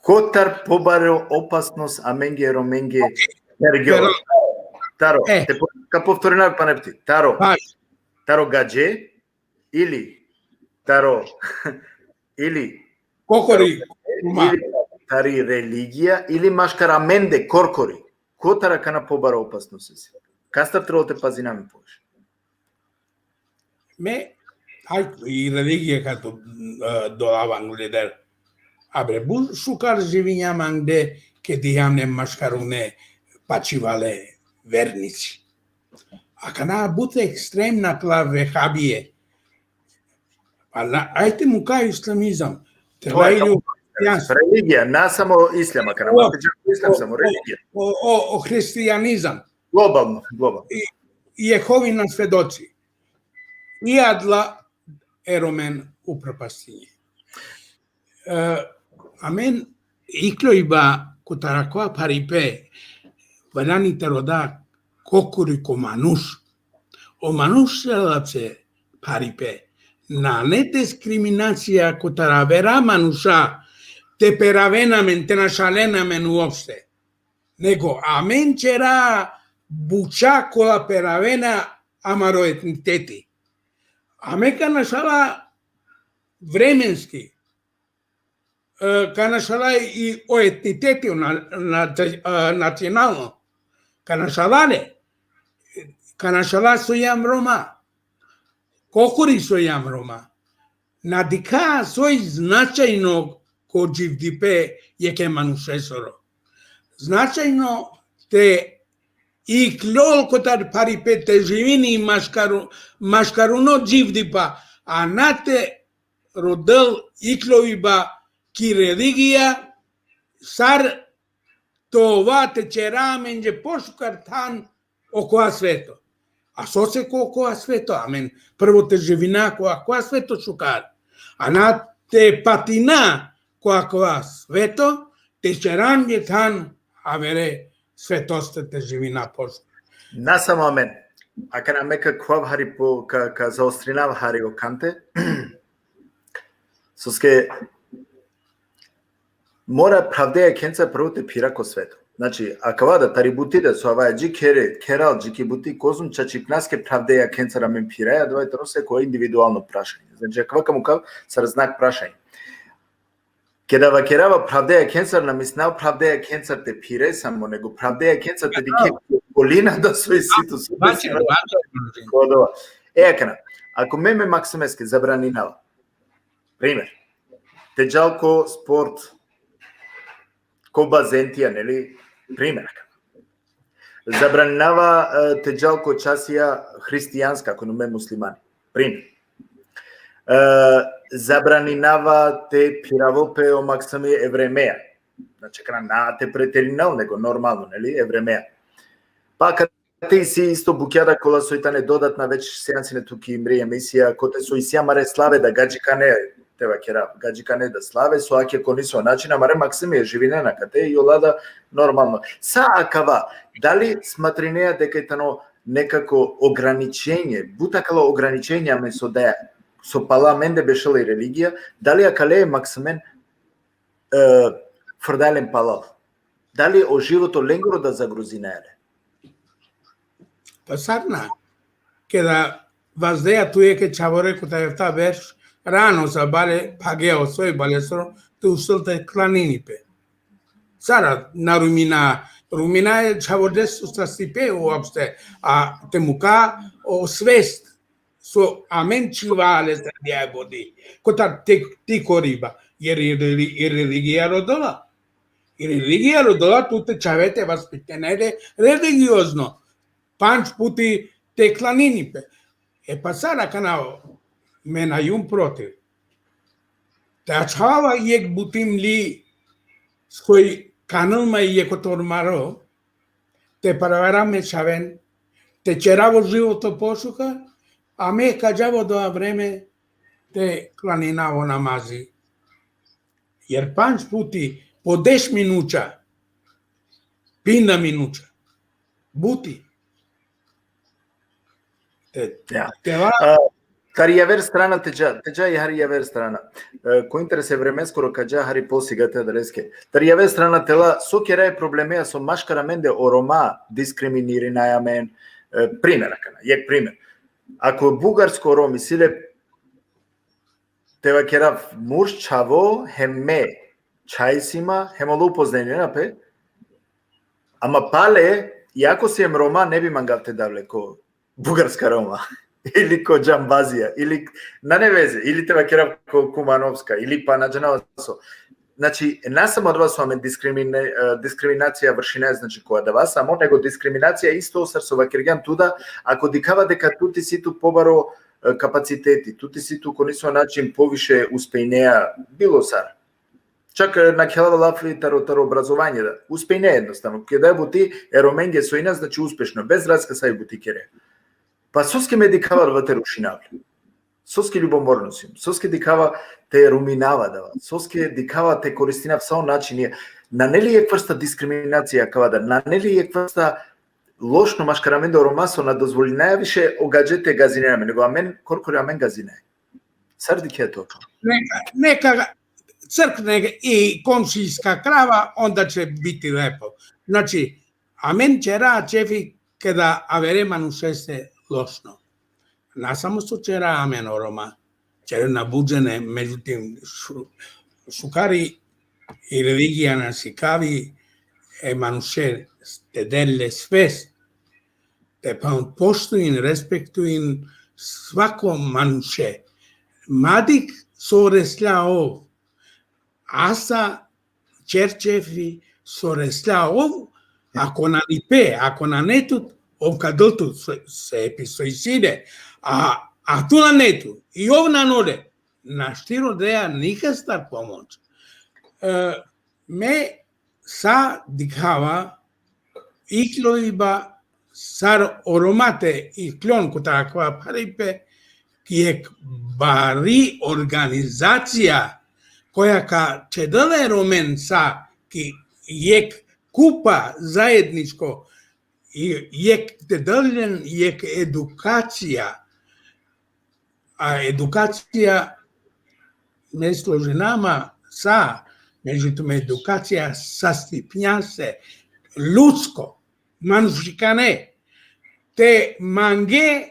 котар побаро опасност, аменге, роменге, пергио. Таро, те повторина па непти. Таро гадже, или таро, или кокори, или тари религија, или машкараменде, коркори. Котара кана побаро опасност се. Кастар треба те пази нами повеќе. η ρελίγια κάτω δολάβαν λίδερ. Abre, bun sucar živinjamande, che diamne mascarune pacivale vernici. A cana bute extrem na clave habie. Ajte mu kao islamizam. Religija, ne samo islam, a kana islam samo religija. O hristijanizam. Globalno. I Jehovina svedoci. I adla eromen upropastinje. Amen, ikloiba kutarakoa paripe, varani teroda kokuriko manush. O manush lapse paripe. Na ne diskriminacija kutaravera manusha te peravena men te našalena men uopšte. Nego amen ćera buča kola peravena amaro etniteti. Ameka našala vremenski. Κανασαλά ο ετνιτέτιο nacionalno. Κανασαλά σοϊάμ Ρώμα. Κόκουρι σοϊάμ Ρώμα. Nadika soj značajno kod živdipe jeke manusesoro. Značajno te i klol kotar paripe te živini maškaruno živdipa, a nate rodel ikloiba ki religija sar tova te ćera menđe pošukar tan oko sveto. A so se oko sveto, amen. Prvo te živina koa sveto šukar. A na te patina koa sveto, te ćeran je tan avere svetoste te živina pošukar. Na samo amen. A kana meka kvav hari po ka zaostrinav hari o kante, soske mora pravdeja kenca prvo te pirako sveto. Znači, akavada taributide su avaja keral buti kozum čači knaske pravdeja kenca ramen piraja, dvaj to se koje individualno prašanje. Znači, akavaka mu kao sar znak prašanje. Kada vakerava pravdeja kenca nam isnao pravdeja kenca te pire samo, nego pravdeja kenca te dike polina do svoje situ. Akana, ako meme maksimeske zabraninava, primjer, te džalko sport ko bazentija, neli, primjerak. Zabranjava te džalko časija hristijanska, ako nume muslimani, primjer. Zabranjava te piravope o maksami evremeja. Znači, na te pretelinal, nego normalno, neli, evremeja. Pa kad ti si isto bukjada kola su i tane dodatna već sejancine tuki imri emisija, kote su i sjamare slave da gađikane, teva kjera gađikane da slave su ake ko nisu načina, mare maksimije živine kate i olada normalno. Sa akava, da li smatrineja deka je tano nekako ograničenje, butakalo ograničenja meso da so parlamente bešala religija, da li akale je maksimen fordalen palal? Da li o životu lengoro da zagruzinaele? Pa sarna, kada vazdeja tu je ke čavore kota je ta veš, rano sa bale pageo svoj balesro, tu usulte klaninipe. Sara na rumina je čavores ustastipe uopšte, a temuka o svest so amenčivale za djebodi, kota ti koriba, jer je religija rodola. I religija rodola tu te čavete vaspitenere religiozno. 5 puti te klaninipe. E pa sada kanao mena jum protiv. Te achava yek butim li skoj kanalma yeko tormaro, te paravara me čaven, te čeravo životo pošuka, a me kađavo do vreme te klaninavo namazi. Jer 5 puti po 10 minuća, pinda minuća, buti. Tarijaver strana teđa i harijaver strana. Ko interese vremenskoro kađa hari posigate adreske. Tarijaver strana tela sokera je problemeja so maškara mende oroma diskriminirinaja men primjerakana. Jek primjer. Ako bugarsko romi sile teva kera murščavo heme čajsima hemolu upoznenjena pe ama pale, iako si jem Roma, ne bi mangavte davle ko bugarska Roma. или ко Джамбазија, или на невезе, или тебе керав ко Кумановска, или па на Джанавасо. Значи, не само да саме дискриминација вршине, значи која да вас, само него дискриминација исто осарсова киргјан туда, ако дикава дека тути ситу побаро капацитети, тути ситу конисо начин повише успејнеа било сар. Чак на келава лафли таро образование да. Успејне едноставно. Ке да бути ероменге соина, значи успешно, без разка сај бутикере. Па соске ме дикава да те рушинавле. Соске љубоморносим, соске дикава те руминава дава, соске дикава те користина в сао начин на нели е кврста дискриминација кава да, на нели е кврста лошно машкараменда ромасо на дозволи највише огаđете газинеме, него амен коркори амен газине. Сарди ке тоа. Нека цркне и комшијска крава, онда ќе бити лепо. Значи, амен чера чефи када авереману шесте лошно. Насамо со чера амен орома, че набуджене, меđutim, шукари и религија на сикави е мануше те деле свест, те поштуин, респектуин свако мануше. Мадик со ресљаов, аса черчефи со ресљаов, ако на липе, ако на нетут, овка дълту се еписоисиде, а ту на нету, и ов на ноде, на штиро деја никастар помоч. Ме са дикава иклоиба сар оромате и клон кутаква парипе, киек бари организација која ка че даде ромен са ки јек купа заедничко и јек деделен јек едукација, а едукација не сложенама са, меđutim едукација састипња се людско, манушикане, те манге,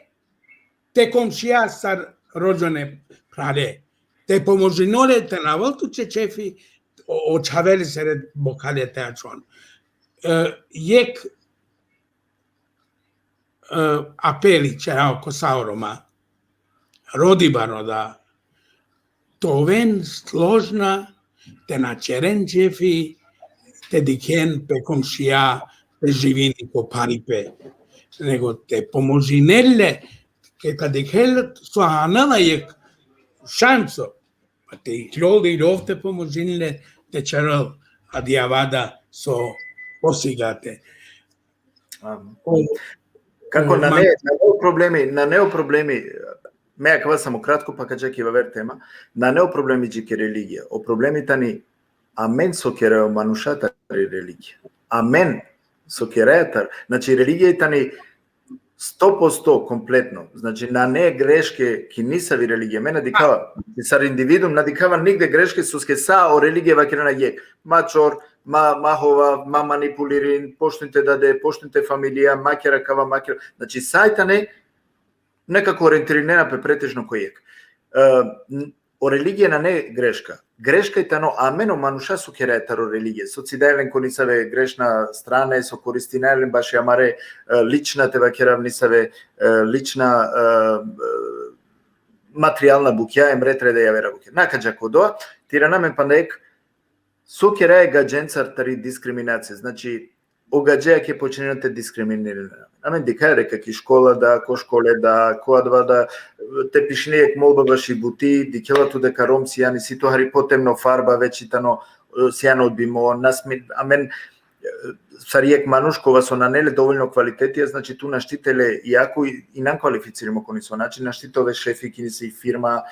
те комшија сар роđоне праде, те поможиноле, те наволту чечефи, очавели се ред бокале теачон. Јек апели чера око саорома, родибано да товен сложна те начерен чефи, те дикен пе комшија, пе живини по парипе, него те поможинеле, ке каде хелет со анана јек шансо, па те иклоли и ровте поможинеле, те чарал адијавада со посигате. Како на нео проблеми, меја кава само кратко, па каје ке вавер тема, на нео проблеми џике религија, о проблеми тани амен со керео манушата религија. Амен со кереатар, значи религија тани 100% комплетно, значи на не грешке ки нисави религија, мене дикава, сар индивидум надикава нигде грешке со ке са о религија вакирана јек, мачор, махова, манипулирин, поштуните даде, поштуните фамилија, макера кава макера, значи сајта не некако ориентирина пе претежно кој јек. О религија на не грешка. Грешка е тано амено мануша со керетаро религија. Со цидайлен ко нисаве грешна страна, со користинайлен баш јамаре лична тева керав нисаве лична материјална букја емретре да јавера букја. Накаđа кодоа, тиранамен пандаек со кере гадженцар тари дискриминација. Значи, огаđеја ке починете дискриминиране. Амен дика река ки школа да, ко школе да, коадва да, те пишнејек молба баши бути, дикелату дека ром сијани сито хари потемно фарба, веќитано сијано одбимо, амен саријек манушкова со нанеле доволно квалитетија, значи ту наштителе иако и нанквалифициримо кони со начин, наштитове шефи кини се и фирма,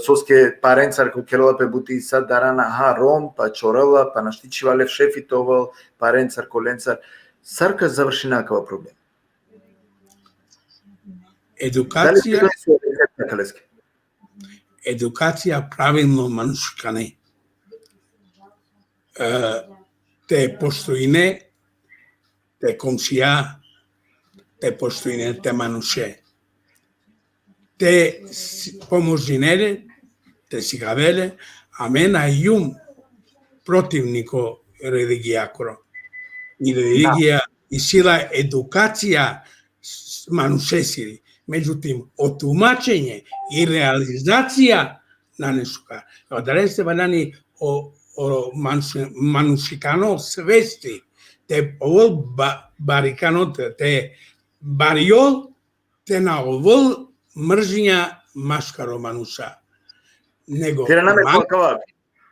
соске паренцар ко келала пе бути сад дарана, ром, па чорала, па наштичивале шефи товал, паренцар, коленцар, сарка заврши накава проблем. Едукација правилно манушкане. Те постоине, те комшија, те постоине, те мануше. Те поможинеле, те сигавеле, а мена јум противнико религијакро. И религија и сила едукација манушесири. Međutim, otumačenje i realizacija na nešuka. Dare se badani o manušikano svesti te ovo barikano te bariol te na ovo mržnja maškaro manuša. Nego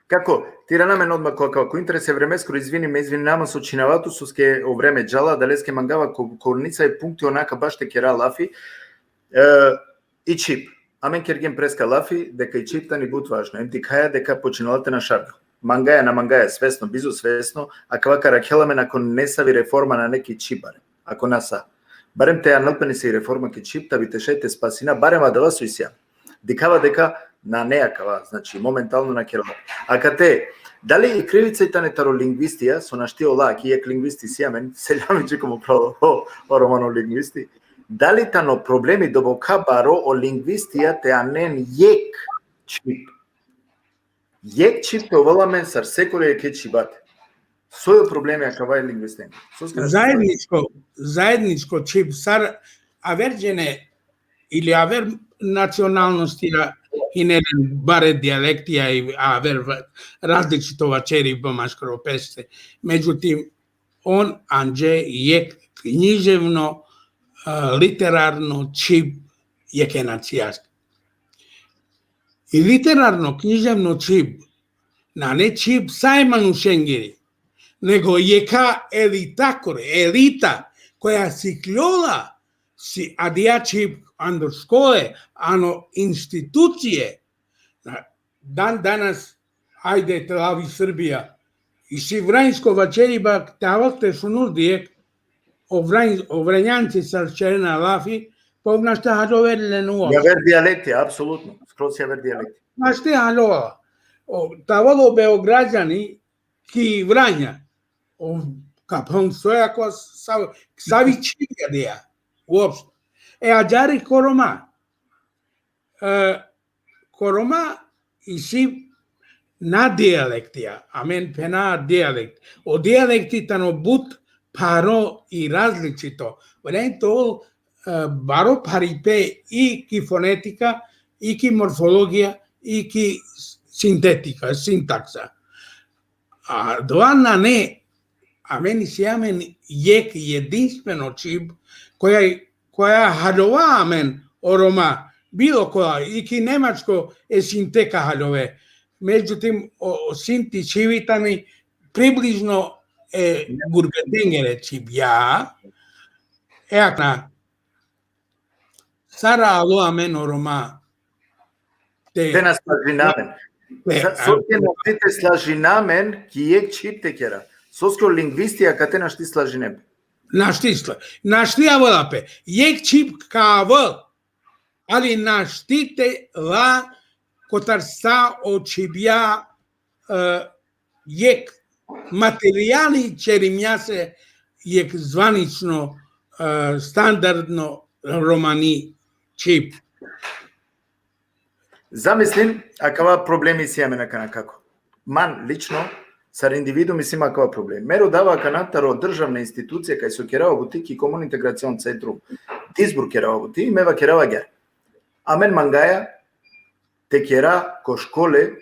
Како? Тира на мен одма како интерес е времеско, извинявам се очинавато со ке о време джала, далеске мангава корница и пункти онака баш те кера лафи и чип. Амен керген преска лафи, дека и чипта ни бут важно. Ем ти каја дека починалате на шарка. Мангаја на мангаја свесно, бизу свесно, а кавака ракеламе ако не сави реформа на неки чип барем. Ако наса. Барем те аналпени се и реформа ке чип, та бите шете спасина, барем адала со исја. Дикава дека на неакава, значи моментално на керала. А кате, дали и кривицата не таро лингвистија, со наштио лак, и ек лингвисти сиамен, селями чекамо право о романо лингвисти, дали тано проблеми до вокабаро о лингвистија те анен јек чип. Јек чип те оваламен сар секоре ке чибате. Сојо проблеми акава е лингвистен. Заедничко чип сар аверджене или авер националности и не баре диалектија и авер различито вачери по машкаро песте. Меđutim, он анđe јек књижевно, литерарно чип јек е нацијаст. И литерарно књижевно чип, на не чип сајману шенгери, него јека елита која си клјола си адија чип андо школе, ано институције. Dan danas, ajde Telavi Srbija, i si Vranjsko vačeriba tavalte su nurdijek, o Vranjanci sa čerena lafi, povnašte hadoverle nuo. Javer dijalekti, apsolutno, skroz javer dijalekti. Našte hadola. Tavalo Beograđani, ki Vranja, kapon stoja ko savi čika dija, uopšte. Ađari Koroma. Koroma i si na dialektija, amen pena dialekt. O dialekti tano but paro i različito. Vrem to baro paripe i ki fonetika, i ki morfologija, i ki sintetika, sintaksa. A doana ne, amen si amen jek jedinstveno čip koja hadova amen oroma, bilo koja, i ki nemačko je sinteka hadove. Međutim, o sinti čivitani približno gurgadengere čip ja, eakna, sara alo amen oroma. Te nas slažinamen. Soske naštite slažinamen, ki je čip te kjera. Sosko lingvistija, ka te našti slažinem. Našti avolape. Jek čip kavol, ali naštite la kotar sa očibja jek materijali čerimja se jek zvanično standardno romani čip. Замислим, акава проблеми си јаме на како. Ман, лично, сар индивидуми си има акава проблем. Меро дава канатаро државна институција кај со керава бутик и комун интеграцион центрум. Дизбур керава бутик, мева керава гер. Амен мангаја, те кера ко школе,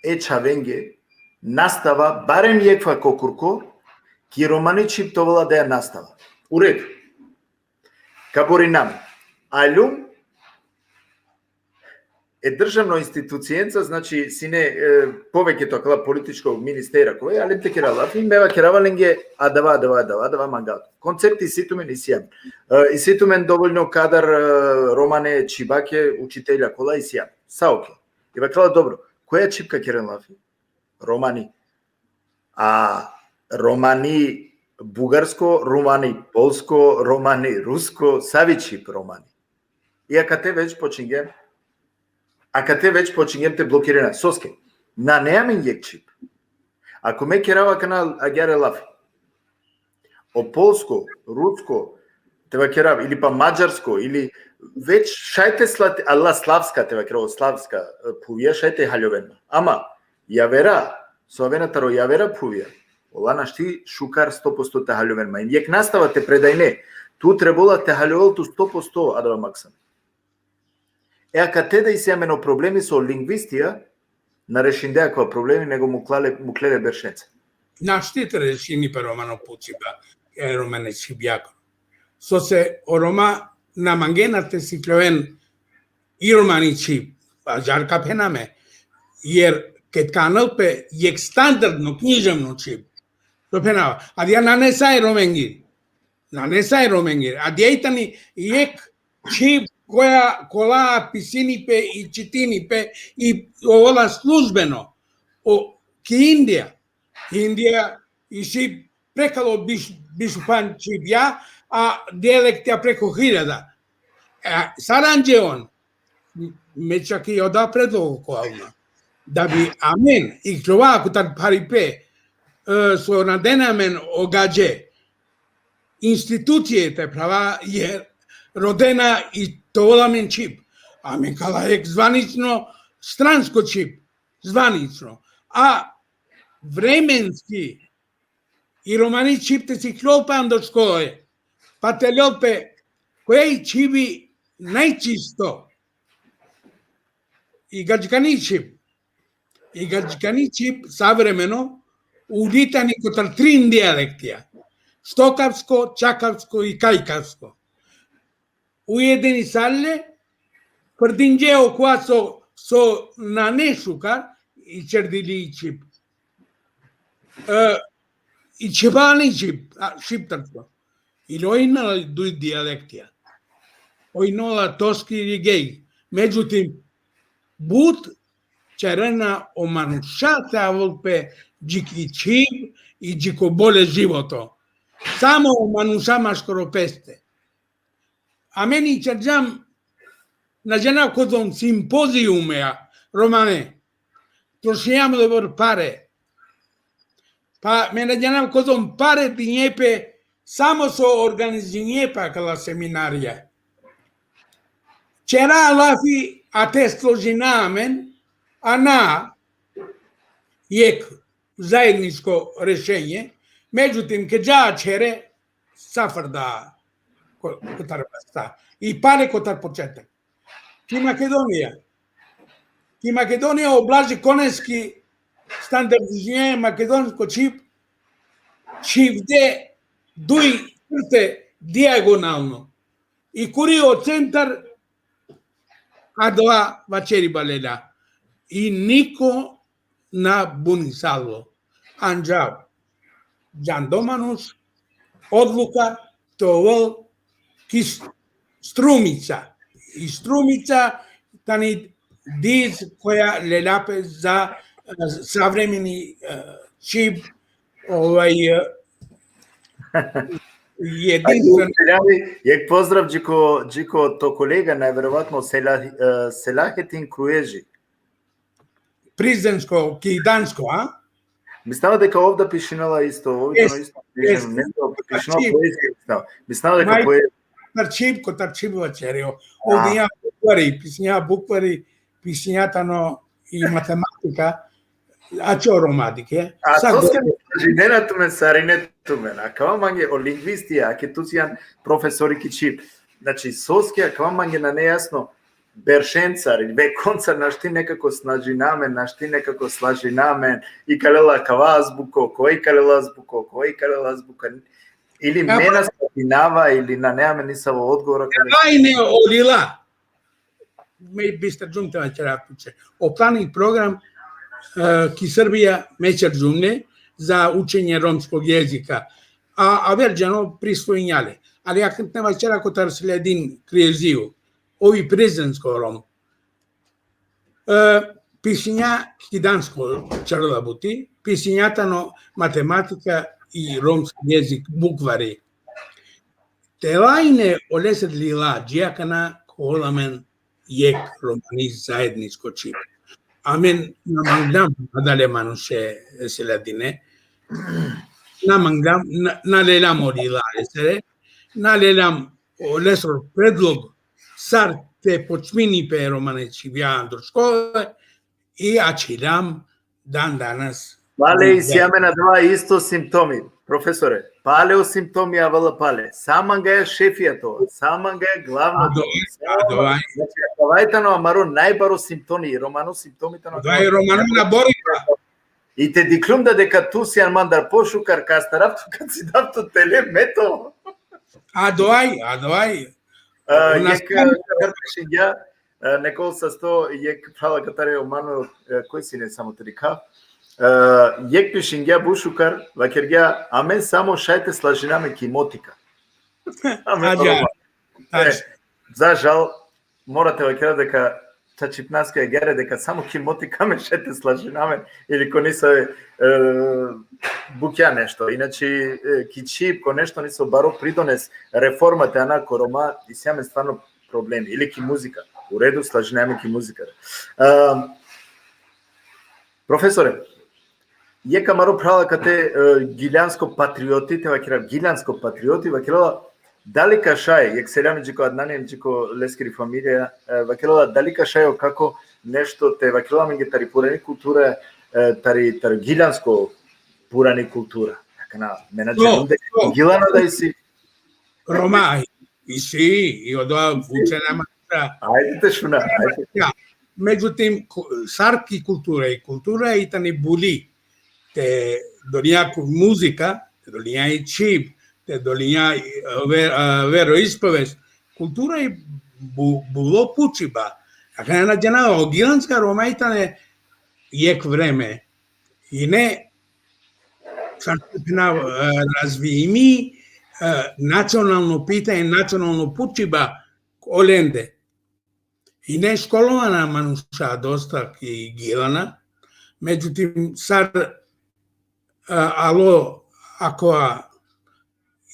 чавенге, настава, барем јеква кокурко, ки романи чиптовала да ја настава. Уред. Кабори нам. Алјум, државно институцијенца, значи сине повеќето акала политичко министера кој, али те керала, мева кераваленге адава мангат. Концепти ситумен и сијам. И ситумен доволно кадар романе чибаке учителја кола и сијам. Саоке. И вакала добро. Која чипка керен лафи? Романи. А романи бугарско, романи полско, романи руско, сави чип романи. И ака те веќе почингем А кате веќе почињем те блокирана соске. На неамен јек чип. Ако ме керава канал агјаре лафи. О полско, руско, тева керав, или па маđarско, или веќе шајте славска, тева керава славска пувија, шајте хаљовена. Ама, јавера, совената ро јавера пувија, ола нашти шукар 100% хаљовен. Ма јек наставате предај не. Tu trebala te haljotu 100% Adama Максим. Ако те да иземено проблеми со лингвистија, на решиндеаква проблеми, него му клеле бершенце. Нашите решени по романо пуциба, романе сибјако. Со се орома на мангената си клоен и романичи, а жарка пенаме, јер кет каналпе јек стандардно книжевно чип. То пенава, а дија нанесај роменгир. Нанесај роменгир. А дијајтани јек чип кола писинипе и читинипе и овола службено ки Индија и си прекало бишупан чибја, а дијалектија преко 1000. Саранџе он ме чак и ода предлого коална. Да би амен и това кутар парипе со наденамен огадже институцијата права е родена и толамен чип. Ами кала е званично странско чип, званично. А временски и романи чипте си клопан до школе. Па те лопе кој чиби најчисто. И гаджкани чип. И гаджкани чип savремено улитани котар 3 дијалектија. Стокавско, чакавско и кајкавско. Уедени салле, кврдинџео која со нанешукар и чердили чип. И чебани чип, шиптарско. Или ојнала дуј дијалектија. Ојнола тоски и геј. Меđутим, бут черена оманушата волпе джики чип и джико боле живото. Само оманушама шкоропесте. А мени чарджам на жена кодон симпозиумеа, романе, трошијам добор паре. Па мене јанам кодон паре динјепе само со организињепа кала семинарија. Чера лафи а те сложинамен, а на јек заедничко решење, меđутим ке джа чере сафрда котар баста и паре котар почетак. Ки Македонија облажи конески стандардизије македонско чип, чивде дуј крте диагонално. И курио центар А2 вачери баледа. И нико на бунисало. Анџав. Џандоманус, одлука, товол, кис струмица. И струмица тани диз која лелапе за savремени чип единствен. Јек поздрав джико то колега, најверојатно Селахетин Круежи. Призенско, киданско, а? Мислам дека овда пишинала исто, овде исто пишинала поезија. Мислам дека поезија. Котар чипва черио. Овде ја буквари, писњата и математика, а чо ромадике? А тоа ске жиденато ме саринето мен, а кава манге о лингвистија, а ке туцијан професори ки чип. Значи, соскија, кава манге на нејасно, бершенцар или веконцар, нашти некако снажинамен, нашти некако слажинамен, и калела кава азбуко, кој калела азбуко, кој калела азбука, или мена спинава, или на неаме ниса во одговора. Ајне олила. Ме бистар джумте вачерапуче. О план и програм ки Србија мечер джумне за учење ромског језика. А верџано присвојњале. Али ако не вачера котар следин криезију, ови презенско ром. Писиња киданско чарла бути, писињата но математика и ромски језик буквари. Телајне олесет лила джијакана коламен јек романист заедничко чип. Амен намангдам надале мануше селадине. Намангдам налелам олила есере. Налелам олесор предлог сар те почмини пе романе чивјан до школе и ачилам дан данас. Вале и сјаме на два исто симптоми. Професоре, палео симптоми авала пале. Саман га е шефијато, саман га е главното. Значи, авајтано амаро најбаро симптоми, романо симптомите на Тоа е романо на борика. И те диклумда дека ту си армандар пошукар кастарафту кацидавту теле мето. Адоај. Ја некој са сто јек права катаре омано кој си не само трика. Јек пишингја бушукар вакергја амен само шајте слажинаме кимотика. За жал морате вакера дека чачипнаска гере дека само кимотика ме шајте слажинаме или кој се букја нешто. Иначе кичип кој нешто не се баро придонес реформата ана корома и сеаме стварно проблеми или ки музика. У реду слажинаме ки музика. Професоре, јека маро права кате гилјанско патриотите вакира гилјанско патриоти вакира дали кашај јек селјаме джико аднанем джико лескери фамилија вакира дали кашај како нешто те вакира меѓу тари пурани култура тари гилјанско пурани култура така на менаџер гилана да си Рома и си и одоа вучена ајде те шуна ајде. Меѓутим сарки култура и тани були те долија музика, те долија и чип, те долија вероисповест, култура и було пучиба. Ако не наđена огиланска Рома и тане јек време и не саркупна развиими национално питање, национално пучиба оленде. И не школована мануша доста ки гилана, меѓутим сар ало ако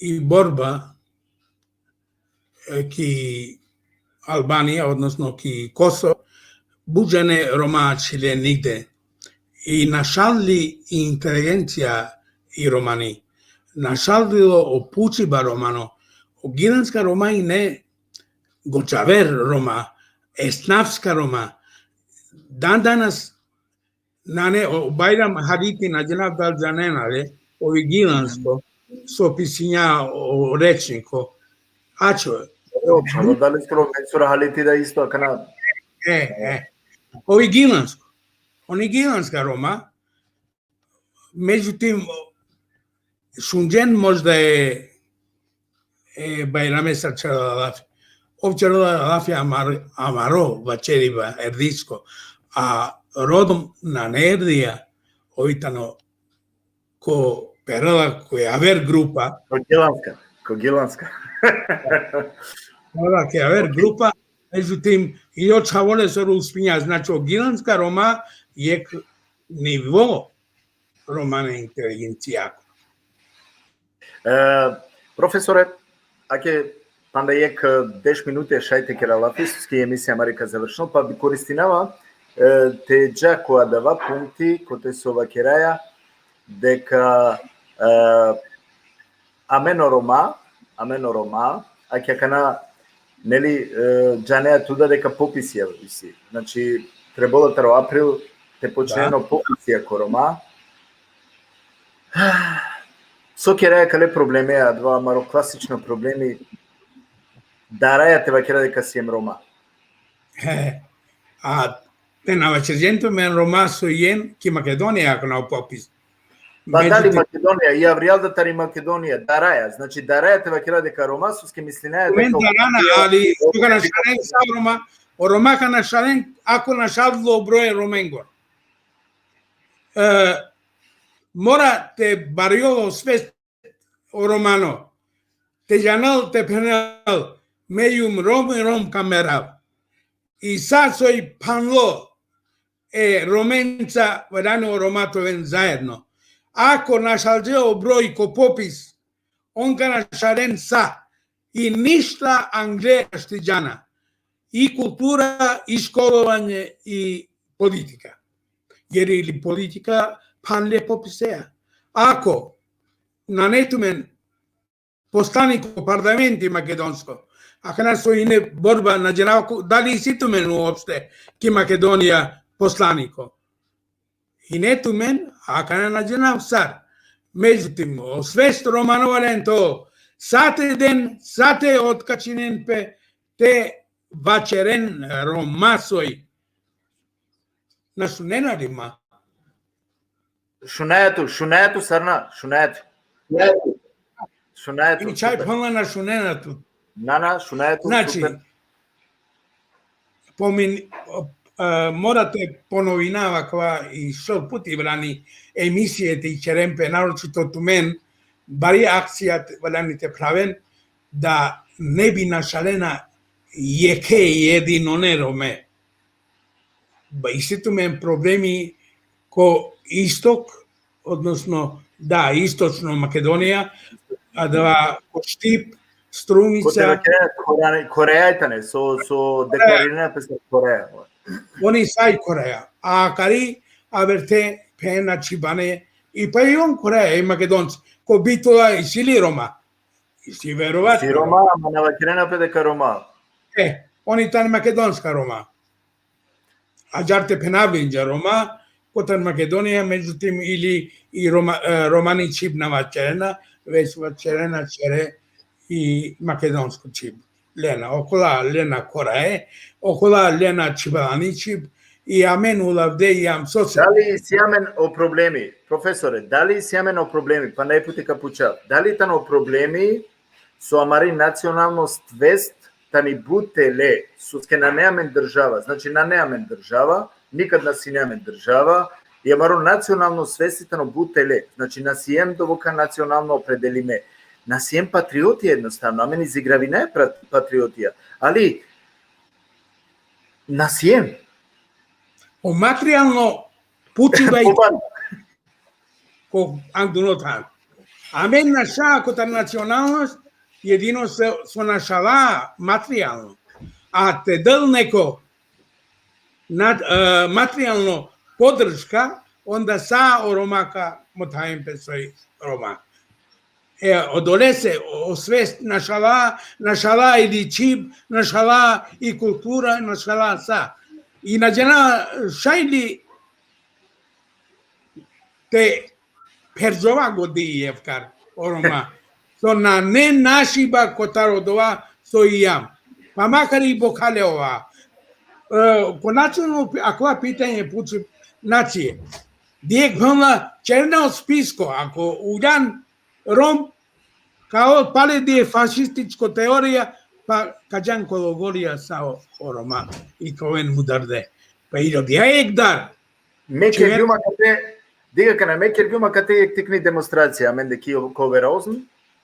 и борба ки Албанија, односно ки Косово, буџене ромачиле нигде. И нашалли интелигенција и романи. Нашалило опучиба романо. Огиланска Рома и не Гочавер Рома, Еснавска Рома. Дан данас нане Бајрам Харити наđена дал заненале ови гиланско со писиња о речнико. Ачо. Дали скоро Менсура Халити да исто кана. Ови гиланско. Они гиланска Рома. Меѓутим Шунџен можда е Бајраме Сачалалафи. Овчаралафи Амаро Вачериба Ердиско. А родом на Нердија овитано ко перала кој авер група. Когиланска. Ова ке авер група, меѓутим и од чаволе се успиња, значи огиланска Рома е ниво романа интелигенција. Професоре, аке панда јек 10 минути шајте кера лафиски емисија Марика завршно, па би користинава те джакоа дава пункти кои се ова кераја дека амено Рома, аке кана нели џанеа туда дека пописија виси. Значи требало таро април те почнено пописија ко Рома. Со кераја кале проблеми, а два маро класично проблеми. Дараја те вакера дека си ем Рома. Те на вачерџенто мен Рома со јен ки Македонија ако на попис. Па дали Македонија, ја вријал да тари Македонија, дараја, значи дараја те вакера дека Рома суске мислинаја дека... Мен дарана, али тога на шарен са Рома, о Ромака на шарен, ако на шадло броје Роменгор. Мора те бариоло свест о Романо, те јанал, те пенал, мејум Ром камерал. И са сој панло Роменца варано Роматовен заедно. Ако нашалџео број ко попис, он га нашарен са и ништа Англија штиđана. И култура, и школовање, и политика. Jer ili politika panle popiseja. Ако нанетумен посланик у парламенти македонско, ако нас со ине борба на дженавко, дали ситумен уопште ки Македонија посланико? И нетумен, ако не наđenav сар. Međutim, svest Romanova to, sate den, sate otkачинен пе, те вачерен ромасој на шуненарима. Шунето, Сарна, шунето. И чај пълна на шуненато. Шунето, Значи, супер. Morate ponovinava qua i sol puti vrani emisijete i čerempe, naročito tu men, bari akcijat valanite praven, da ne bi našalena jeke jedino nerome. Ba isti tu men problemi ko istok, odnosno da, istočno Makedonija, a da ko Štip, Strumica... Кореја итане, со декларираната со Кореја. Oni sai Corea, a cari averte pena cibane i pa i on Corea i Makedonci ko bitola i sili Roma. I si verovat. Si Roma, ma na vakrena pe дека Рома. Oni tan makedonska Roma. A đarte penavlinđa Roma, kotan Makedonija, međutim ili i Romani čib na vačerena, već vačerena čere i makedonsko čib. Lena, okola Lena Korae, okola Lena Čibaničib i amen ulavde i am soce. Дали сјамен о проблеми, професоре, дали сјамен о проблеми, па најпути капуча, дали тан о проблеми со амари националност вест, тани бутеле, суске на неамен држава, значи на неамен држава, никад на си неамен држава, и амаро национално свеститано бутеле, значи на сием довока национално определиме. На сием патриоти едноставно, амен изиграви не патриотија, али на сием. O materijalno pučiva i ko Andunotan. Amen naša kota nacionalnost jedino se našala materijalno. A te dal neko materijalno podrška, onda sa o Romaka motajem pe svoj Roma. Odole se osvest našala i čib, našala i kultura, našala sa. I nađena šajli te perzova godijevkar oroma. So na ne našiba kotarodova so i jam. Pa makar i Bokaleova. Konačno, ako pitanje puči nacije, dijek vama černo spisko, ako udan Rom, kao pale di je fašističko teorija, pa kađan kologorija sa Roma i koven mudarde. Pa i rodija ekdar. Мекер гјума кате, дига кана мекер гјума кате тикни демонстрација, амен де ки коверозн,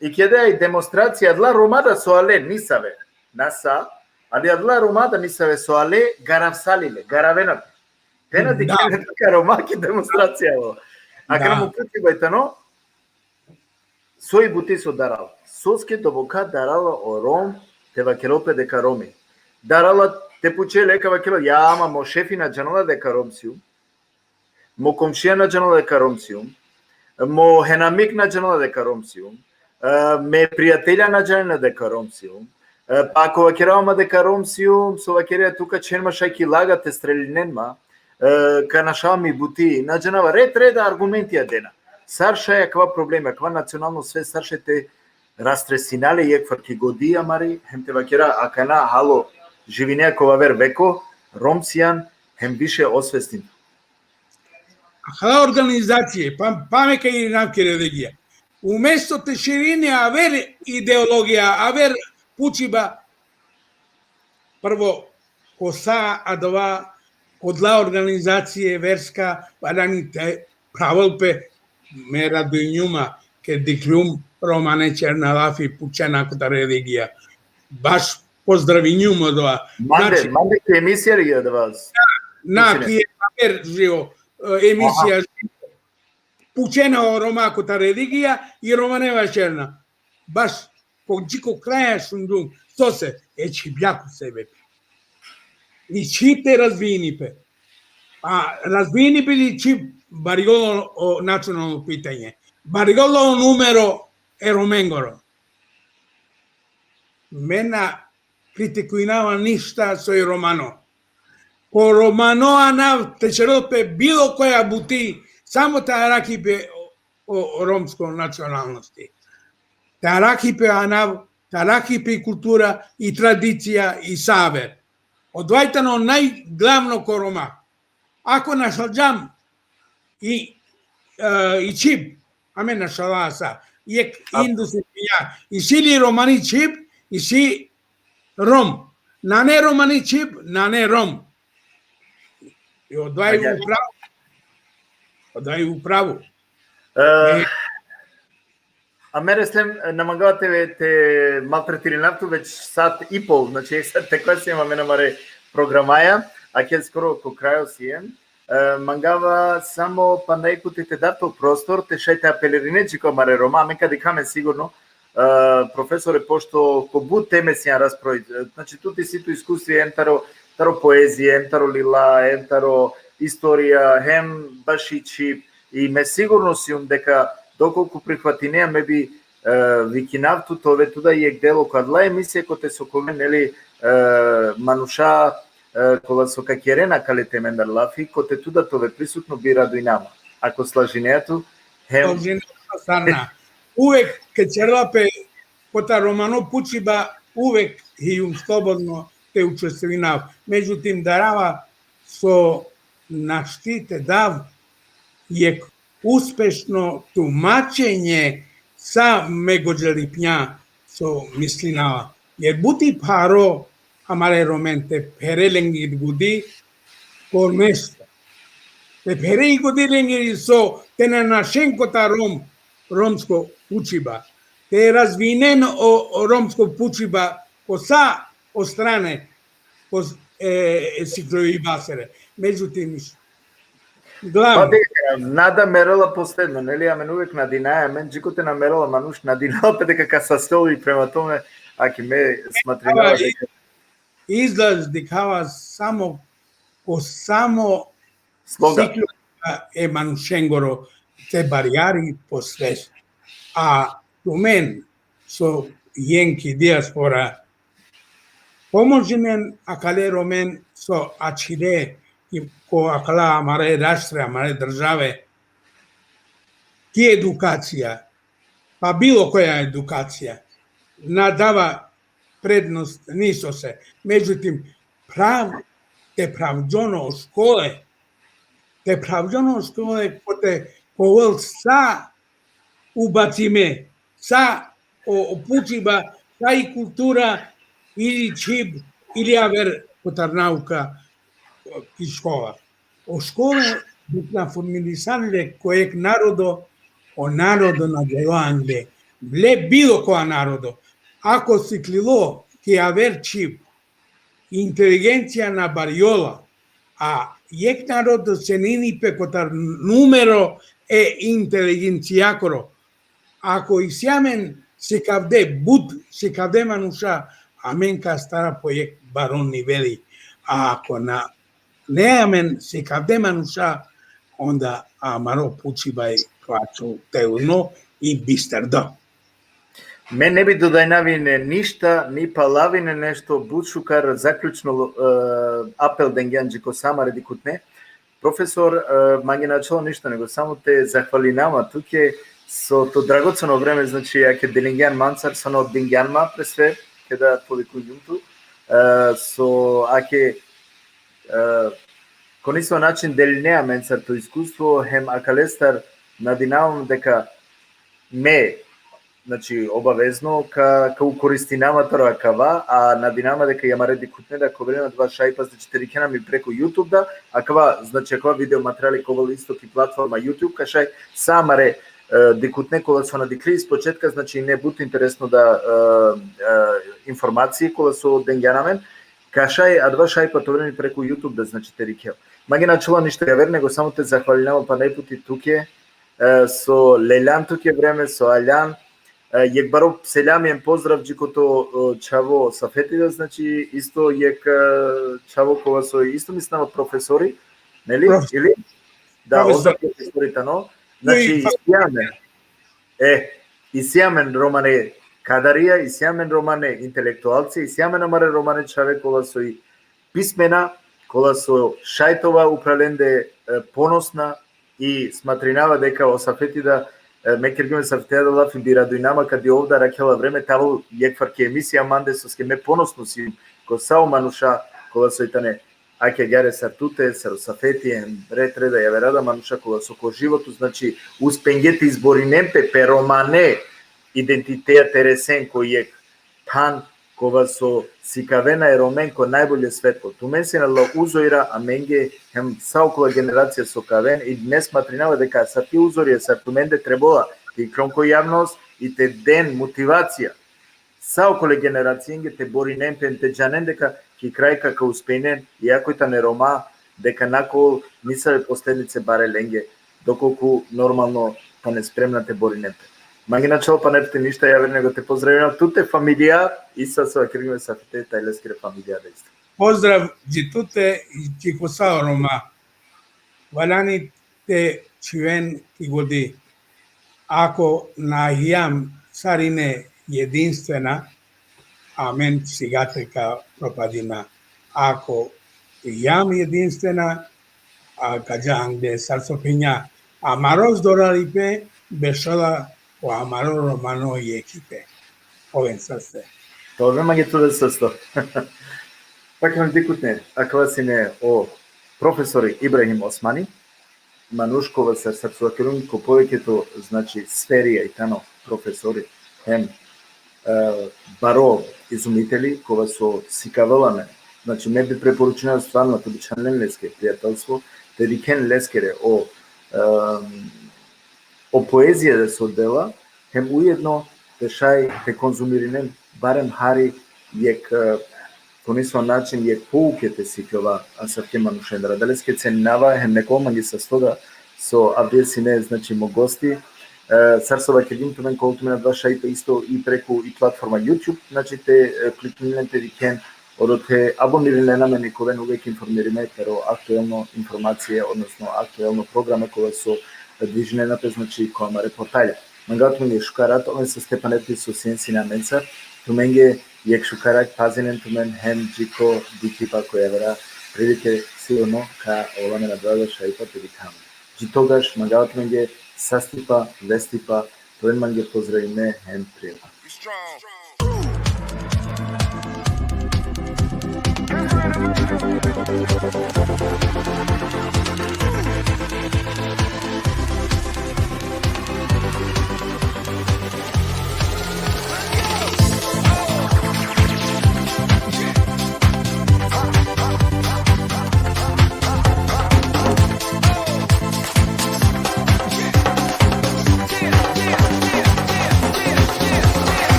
и кеде и демонстрација адла Ромада со але нисаве, наса, али адла Ромада нисаве со але гаравсалиле, гаравенат. Тена ди кеде така Ромаки демонстрација во. А кана му пути бајтано, сој бути со дарал. Соске довока дарала о Ром, те вакелопе дека Роми. Дарала те пуче лека вакело, ја ама мо шефина джанала дека Ромсиум, мо комшија на джанала дека Ромсиум, мо хенамик на джанала дека Ромсиум, ме пријателја на джанала дека Ромсиум, па ако вакерама дека Ромсиум, со вакерија тука ченма шајки лагате стрелиненма, ка нашава ми бути, на джанава ред аргументија дена. Сарша каква проблема, каква национално све саршете растресинале и екварки годија мари, хем те вакера акана хало живинеа кова вер веко, Ромсијан хем више освестин. Хала организација, памека и навки религија. Уместо те ширине авер идеологија, авер пучиба, прво коса, а два одла организација верска, ваданите правилпе, ме радујњума, ке диклюм Романе Черналафи пучена кота религија. Баш поздравињума доа. Манде ке емисија ли да вас? На, ки е живо емисија пучена о Рома кота религија и Романева черна. Баш по джико краја шундум, со се, ечи бјаку себе. И чипте развиени пе. А развиени пе ли чип бариголо о национално питање. Бариголо numero e Romengoro. Mena критикуинава ништа сој Романо. По Романо анав течеропе било која бути, само та раки бе o romskoj nacionalnosti. Таракипе култура и традиција и савер. Одвајтано најглавно ко Рома. Ако нашалџам и чип, аме нашаласа, јек индуси ја, и сили романи чип, и си ром. Нане романи чип, нане ром. И одвај управо. А мене слем намагавате те малтретири нафту веќе сат и пол, значи така се имаме намаре програмаја, а ќе скоро ко крајот си е. Мангава само пандајкути те дато простор, те шајте апелеринечи ко маре Рома, мека дикаме сигурно, професоре, пошто ко бут теме си ја распрои, значи тути сито искуство ентаро поезија, ентаро лила, ентаро историја, хем башичи, и ме сигурно си дека доколку прихвати неа ме би викинавту тове туда и дело кадла емисија коте со коме нели мануша кола со какерена кале темендар лафи коте туда тове присутно би раду и нама. Ако слажинеато увек ке черлапе кота Романо Пучиба увек и слободно те учествинав. Меѓутим дарава со наштите дав је успешно тумачење са мегоđелипња со мислинава. Јер бути паро амале роменте переленгит гуди по место. Те переи годиленги со те на нашенкота ромско учиба. Те развинен о ромско пучиба по са остране по сикрои басере. Меđутим главно. Нада мерала последно, нели, амен увек надинаја, мен джикоте намерала мануш надинала, пе дека ка састои према томе, аки ме сматринала дека... Излаз дикава само Слога. Е манушенгоро те баријари по свест. А у мен со јенки диаспора поможемен акале ромен со ачире и ко акала амаре раштре, амаре државе, ти едукација, па било која едукација, надава предност нисо се. Меđутим, те правџоно школе, коте повел са убациме, са опучиба, са и култура, или чип, или авер котар наука и школа. O škole na formilisarle kojeg o narodo na Gelande, ble bilo koja narodo. Ako si klilo ki aver čip, inteligencija na bariola, a jek narodo se nini pekotar numero e inteligencijakoro. Ako isjamen se kavde but, se kavde manuša, amen ka stara pojek baron niveli. A ako na неамен се каде мануша, онда амаро пучибај клачо теуно и бистердо. Мен не би додајнавине ништа, ни палавине нешто, бучукар заклучно апел денгјанџи ко сама реди кутне. Професор, маги начало ништо, него само те захвалинама туке со то драгоцено време, значи, аке делингјан мансар, сано денгјанма пресве, кеда поликуњумту, со аке конисо начин делинеа менцарто искуство, хем акалестар надинавам дека ме, значи, обавезно, ка укористинама таракава, а надинама дека ја мареди кутне да коврена два шајпа, значи, терикена ми преку YouTube да, а кава, значи, аква видео материјали ковал исток и платформа YouTube, кашај самаре дикутне кола со надикли испочетка, значи, не бут интересно да информации кола со денгјанамен, кашај, а два шајпа товрени преку YouTube да, значи, терикел. Маги начало ништо ја вер, него само те захвалинам па најпути туке, со Лељан туке време, со Аљан, јек баро селјамиен поздрав джикото чаво Сафетида, значи, исто јек чаво кога со исто мислам професори, нели? Или? Да, озда професорите, но, значи, исјамен романе кадарија, исјамен романе интелектуалци, исјамен амаре романе чавек кола со и писмена, кола со шајтова управленде поносна и сматринава дека Осафетида ме кергиме са втеда лафи би радујнама каде овда ракела време таву јекварке емисија манде со ке ме поносно си ко сао мануша кола сојтане аке гаре сартуте сафети ретреда јаверада мануша кола со ко животу значи успенгете изборинемпе перомане идентитеја тересен кој е тан кога со сикавена е ромен ко најболје светло. Тумен се на узоира, а менге хем саокола генерација со кавен и днес матринава дека са ти узори, са туменде требола и кронко јавност и те ден мотивација. Саоколе генерацијнге те бори немпен те джанен дека ки крај како успејнен, иако та не рома, дека нако мисаве последнице баре ленге, доколку нормално па не спремна те бори немпен. Манги начало па не те ништа, ја него те поздравувам туте фамилија и са кривиме са те тајлескре фамилија дејства. Поздрав di tutte ci cosa Roma. Valani te чивен и годи. Ако на јам сарине единствена, амен сигатека пропадина. Ако јам единствена, а каджан де сарсопиња, амарос доралипе бешала o amaro romano y equipe. O pensaste. Добре, ма ги туде сесто. Пак ме дикутне, акласине о професори Ибрахим Османи, Манушкова се срцувакерун ко повеќето значи сферија и тано професори, хем баро изумители кога со сикаваламе, значи ме би препоручено стварно обичаен леске пријателство, дедикен лескере о поезија да се оддела, хем уедно пешај те конзумиринен барем хари јек понисо начин јек поукете сикава, а са ке манушен раделеске ценинава хем некома ги са стога со авдесине, значи мо гости, сарсова кедим тумен колку ме надваша исто и преку и платформа YouTube, значи те кликнилен дикен одоте абониране на мене ковен увек информириме перо актуелно информација, односно актуелно програме кога со движнената значи кома репортаја. Мангат ми шукарат овен со Степанети со сенси на менца, туменге јек шукарак пазинен тумен хем джико дикипа која вера прилike сигурно ка оламе на двада шајпа предикам. Джитогаш мангат менге састипа, вестипа, тоен манге поздравиме хем пријема.